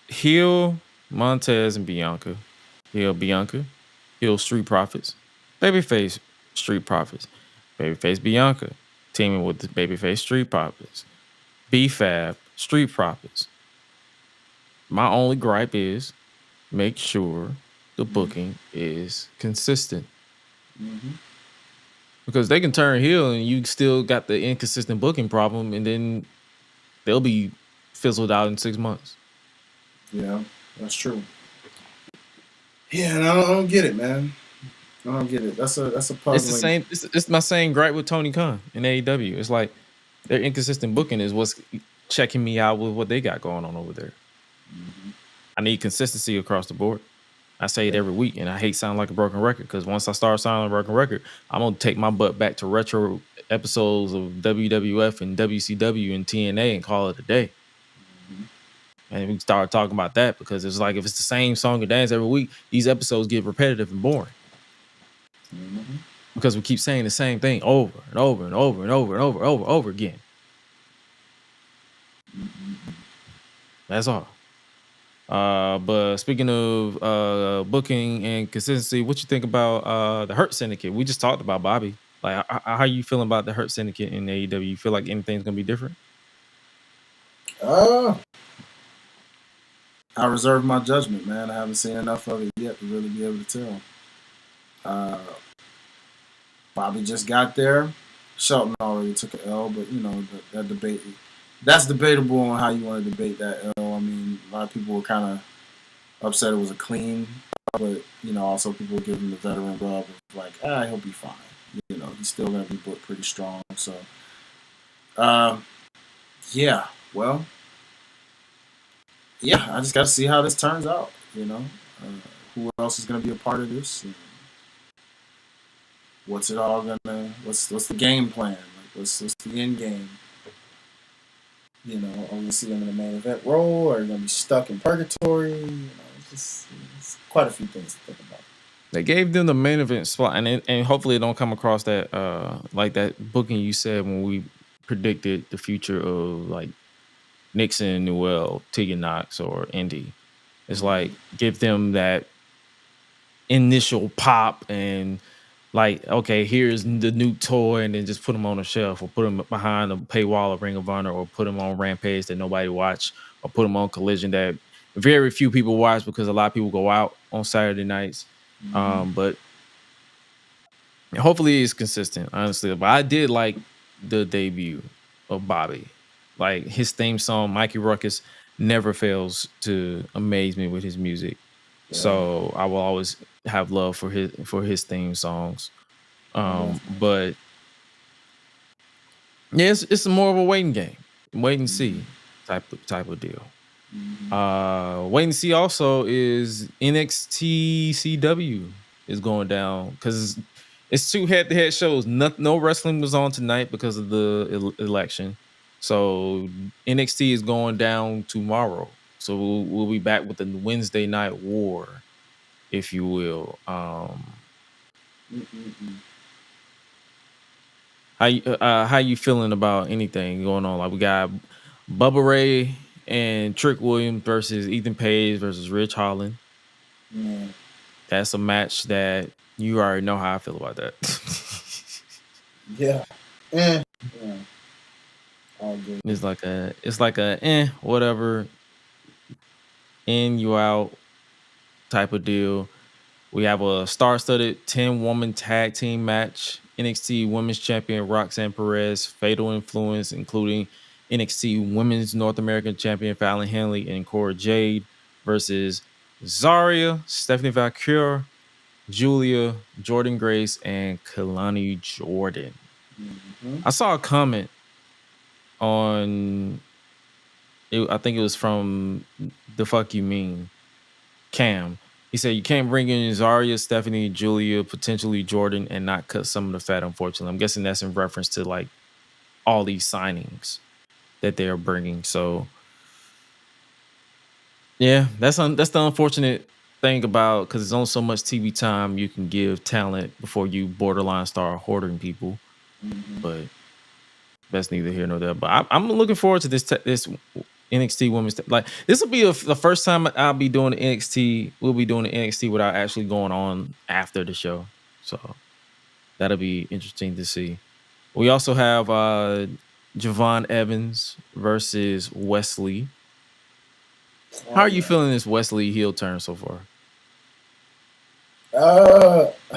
Heel Montez and Bianca. Heel Bianca. Heel Street Profits. Babyface Street Profits. Babyface Bianca. Teaming with the Babyface Street Profits. B-Fab Street Profits. My only gripe is make sure the booking is consistent. Mm-hmm. Because they can turn heel and you still got the inconsistent booking problem, and then they'll be fizzled out in 6 months. Yeah, that's true. Yeah, and I don't get it, man. I don't get it. That's a puzzling. It's the same. It's my same gripe with Tony Khan in AEW. It's like their inconsistent booking is what's checking me out with what they got going on over there. Mm-hmm. I need consistency across the board. I say it every week, and I hate sounding like a broken record because once I start sounding like a broken record, I'm gonna take my butt back to retro episodes of WWF and WCW and TNA and call it a day. Mm-hmm. And we start talking about that because it's like if it's the same song and dance every week, these episodes get repetitive and boring. Mm-hmm. Because we keep saying the same thing over and over and over and over and over again. Mm-hmm. That's all. But speaking of booking and consistency, what you think about the Hurt Syndicate? We just talked about Bobby. Like, how are you feeling about the Hurt Syndicate in AEW? You feel like anything's gonna be different? I reserve my judgment, man. I haven't seen enough of it yet to really be able to tell. Bobby just got there. Shelton already took an L, but you know that debate. That's debatable on how you want to debate that L. I mean, a lot of people were kind of upset it was a clean, but you know, also people were giving the veteran rub of like, he'll be fine. You know, he's still gonna be booked pretty strong. So, yeah. Well, yeah. I just got to see how this turns out. You know, who else is gonna be a part of this? And what's it all gonna? What's the game plan? Like, what's the end game? You know, are we going to see them in the main event role? Or are they going to be stuck in purgatory? You know, it's quite a few things to think about. They gave them the main event spot, and hopefully it don't come across that like that booking you said when we predicted the future of like Nixon, Newell, Tegan Knox, or Indy. It's like give them that initial pop and like, okay, here's the new toy, and then just put them on a shelf or put them behind the paywall of Ring of Honor or put them on Rampage that nobody watch or put them on Collision that very few people watch because a lot of people go out on Saturday nights. But hopefully it's consistent, honestly. But I did like the debut of Bobby. Like his theme song, Mikey Ruckus, never fails to amaze me with his music. Yeah. So I will always have love for his theme songs. But yeah, it's more of a waiting game, wait and see type of deal. Wait and see also is NXT CW is going down because it's 2 head-to-head shows. No wrestling was on tonight because of the election, so NXT is going down tomorrow. So we'll be back with the Wednesday Night War, if you will. How you feeling about anything going on? Like we got Bubba Ray and Trick Williams versus Ethan Page versus Rich Holland. Yeah. That's a match that you already know how I feel about that. Yeah. Yeah. All good. It's like a whatever, in you out type of deal. We have a star-studded 10-woman tag team match. NXT Women's Champion Roxanne Perez, Fatal Influence, including NXT Women's North American Champion Fallon Henley and Cora Jade versus Zarya, Stephanie Valkyrie, Julia, Jordan Grace, and Kalani Jordan. I saw a comment on it, I think it was from The Fuck You Mean, Cam. He said you can't bring in Zarya, Stephanie, Julia, potentially Jordan, and not cut some of the fat, unfortunately. I'm guessing that's in reference to like all these signings that they're bringing. So yeah, that's the unfortunate thing about, because there's only so much TV time you can give talent before you borderline start hoarding people. But that's neither here nor there. But I'm looking forward to this NXT Women's like this will be the first time I'll be doing the NXT. We'll be doing the NXT without actually going on after the show, so that'll be interesting to see. We also have Javon Evans versus Wesley. How are you feeling this Wesley heel turn so far?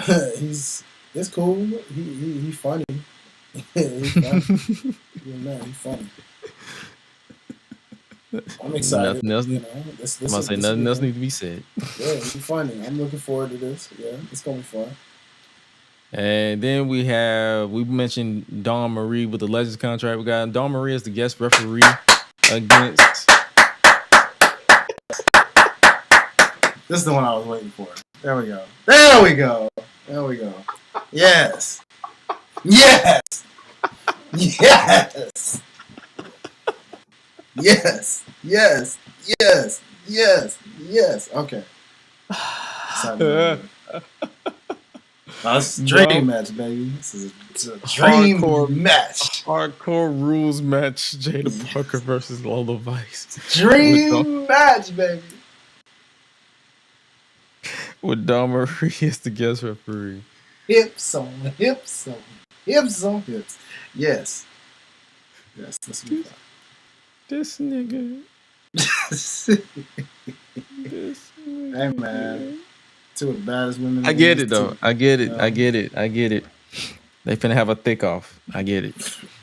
It's cool. He's funny. He's funny. He's funny. I'm excited. Nothing else, nothing else needs to be said. Yeah, it's funny. I'm looking forward to this. Yeah, it's gonna be fun. And then we mentioned Dawn Marie with the Legends contract. We got Dawn Marie as the guest referee against. This is the one I was waiting for. There we go. There we go. There we go. Yes. Yes. Yes. Yes. Yes. Yes. Yes. Yes. Okay. That's a dream match, baby. This is a dream match. Hardcore rules match. Jada Parker versus Lola Vice. Dream match, baby. With Dawn Marie as the guest referee. Hips on hips on hips on hips. Yes. Yes, this will be fun. This nigga. Hey, man. Two of the baddest women. I get it, though. I get it. They finna have a thick off. I get it.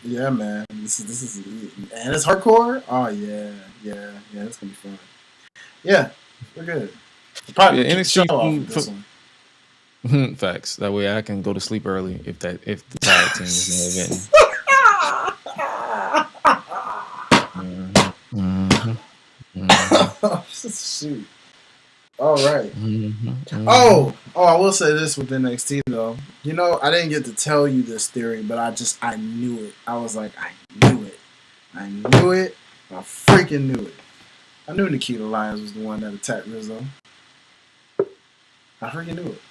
Yeah, man. This is and it's hardcore. Oh yeah. It's gonna be fun. Yeah, we're good. Probably NXT off this one. Facts. That way I can go to sleep early if the tag team is not Shoot. All right. Oh, I will say this with NXT though. You know, I didn't get to tell you this theory, but I knew it. I was like, I knew it. I freaking knew it. I knew Nikita Lyons was the one that attacked Rizzo. I freaking knew it.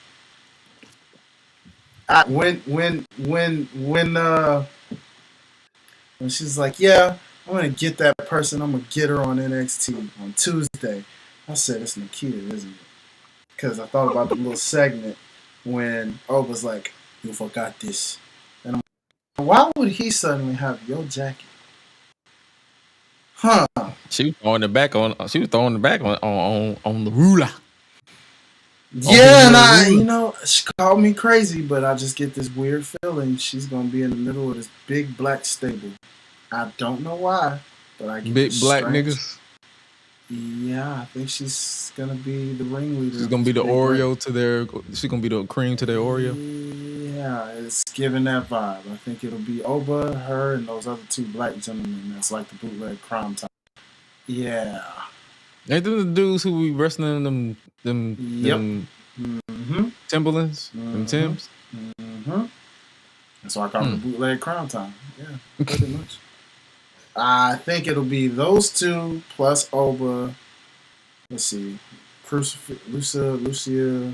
When And she's like, yeah, I'm going to get that person. I'm going to get her on NXT on Tuesday. I said, it's Nikita, isn't it? Because I thought about the little segment when O was like, you forgot this. And I'm like, why would he suddenly have your jacket? Huh. She was throwing it back on. She was throwing it back on the ruler. Yeah, and she called me crazy, but I just get this weird feeling she's gonna be in the middle of this big black stable. I don't know why, but I get big this black strange... niggas. Yeah, I think she's gonna be the ringleader. She's gonna be the Oreo to their. She's gonna be the cream to their Oreo. Yeah, it's giving that vibe. I think it'll be Oba, her, and those other two black gentlemen. That's like the bootleg crime time. Yeah. Ain't them the dudes who be wrestling them Timberlands, them Timbs? Mm-hmm. That's why I call it the bootleg crime time. Yeah, pretty much. I think it'll be those two plus Oba. Let's see. Lucia,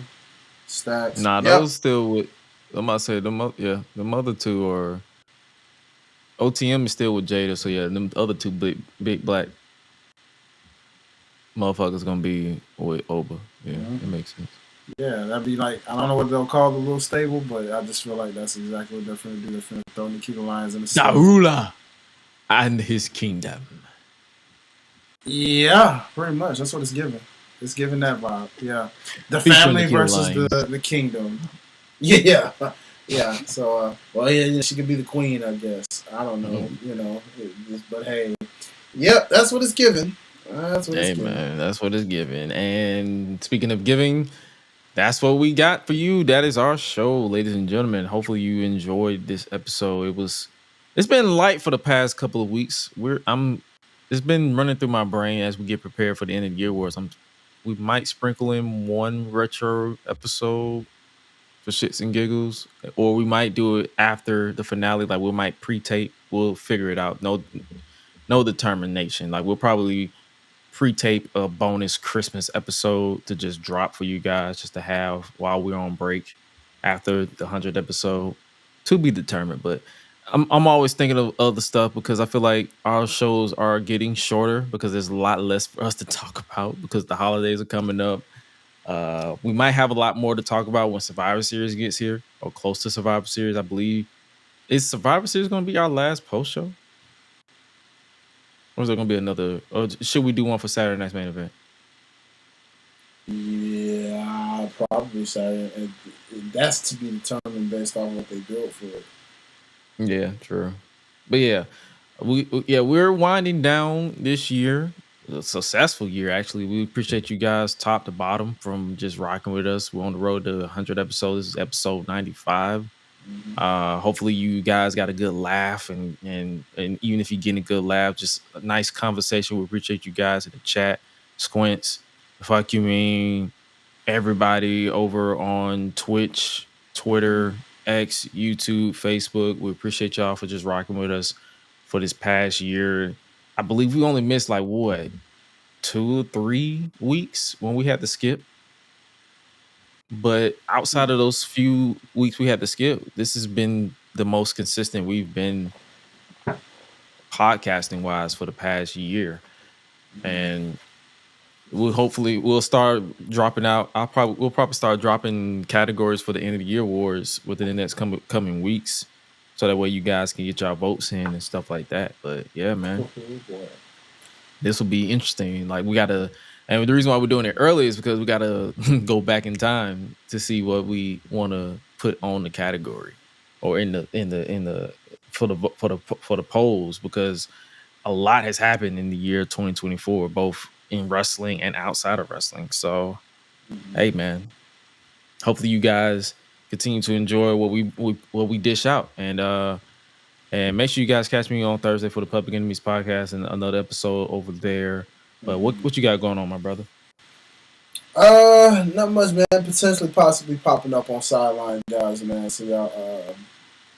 Stacks. Nah, those still with. I'm about to say them other two are. OTM is still with Jada, so yeah, them other two big black motherfuckers gonna be with Oba. Yeah, it makes sense. Yeah, that'd be like, I don't know what they'll call the little stable, but I just feel like that's exactly what they're going to do. They're going to throw Nikita Lyons in the Darula and his kingdom. Yeah, pretty much. That's what it's giving. It's giving that vibe. Yeah. The family versus the kingdom. Yeah. Yeah. So, she could be the queen, I guess. I don't know, but hey. Yep, that's what it's giving. That's what it's giving. Man, that's what it's giving. And speaking of giving, that's what we got for you. That is our show, ladies and gentlemen. Hopefully you enjoyed this episode. It's been light for the past couple of weeks. It's been running through my brain as we get prepared for the end of the year awards. We might sprinkle in one retro episode for shits and giggles, or we might do it after the finale. Like we might pre-tape. We'll figure it out. No determination. Like we'll probably pre-tape a bonus Christmas episode to just drop for you guys, just to have while we're on break after the 100th episode, to be determined. But I'm always thinking of other stuff because I feel like our shows are getting shorter because there's a lot less for us to talk about because the holidays are coming up. We might have a lot more to talk about when Survivor Series gets here, or close to Survivor Series, I believe. Is Survivor Series going to be our last post show? Or is there going to be another? Or should we do one for Saturday Night's Main Event? Yeah, probably Saturday. That's to be determined based on what they built for it. Yeah, true. But yeah, we're winding down this year. A successful year, actually. We appreciate you guys top to bottom from just rocking with us. We're on the road to 100 episodes. This is episode 95. Hopefully you guys got a good laugh, and even if you're getting a good laugh, just a nice conversation. We appreciate you guys in the chat. Squints, fuck you mean, everybody over on Twitch, Twitter, X, YouTube, Facebook. We appreciate y'all for just rocking with us for this past year. I believe we only missed 2 or 3 weeks when we had to skip. But outside of those few weeks we had to skip, this has been the most consistent we've been podcasting wise for the past year. And we'll start dropping out. We'll probably start dropping categories for the end of the year awards within the next coming weeks, so that way you guys can get y'all votes in and stuff like that. But yeah, man, this will be interesting. Like and the reason why we're doing it early is because we gotta go back in time to see what we want to put on the category or in the for the polls, because a lot has happened in the year 2024, both in wrestling and outside of wrestling. So, hey, man, hopefully you guys continue to enjoy what we dish out, and make sure you guys catch me on Thursday for the Public Enemies podcast and another episode over there. But what you got going on, my brother? Not much, man. Potentially, possibly popping up on Sideline guys, man. So y'all,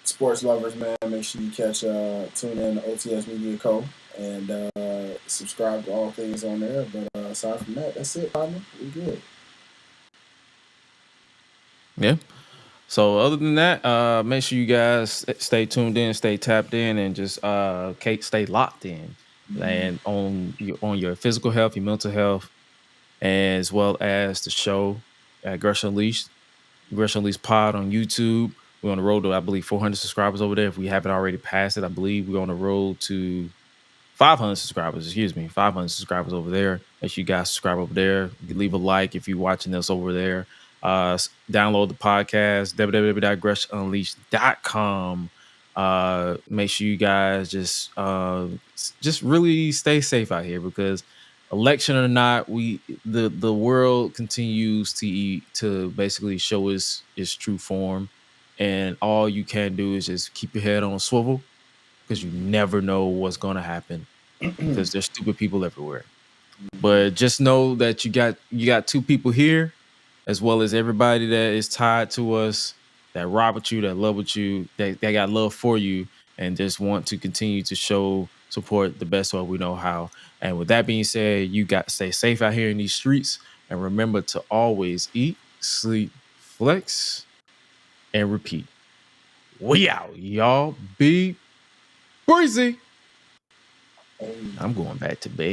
sports lovers, man, make sure you tune in to OTS Media Co. and subscribe to all things on there. But aside from that, that's it, partner. We good. Yeah. So other than that, make sure you guys stay tuned in, stay tapped in, and just stay locked in, and on your physical health, your mental health, as well as the show at GRESH Unleashed Pod on YouTube. We're on the road to, I believe, 400 subscribers over there. If we haven't already passed it, I believe we're on the road to 500 subscribers. 500 subscribers over there. Make sure you guys subscribe over there. You can leave a like if you're watching this over there. Download the podcast, www.gressunleashed.com. Make sure you guys just really stay safe out here, because election or not, the world continues to basically show its true form, and all you can do is just keep your head on a swivel, because you never know what's going to happen, because there's stupid people everywhere. But just know that you got two people here, as well as everybody that is tied to us, that rock with you, that love with you, that got love for you, and just want to continue to show support the best way we know how. And with that being said, you got to stay safe out here in these streets, and remember to always eat, sleep, flex, and repeat. We out, y'all. Be breezy. I'm going back to bed.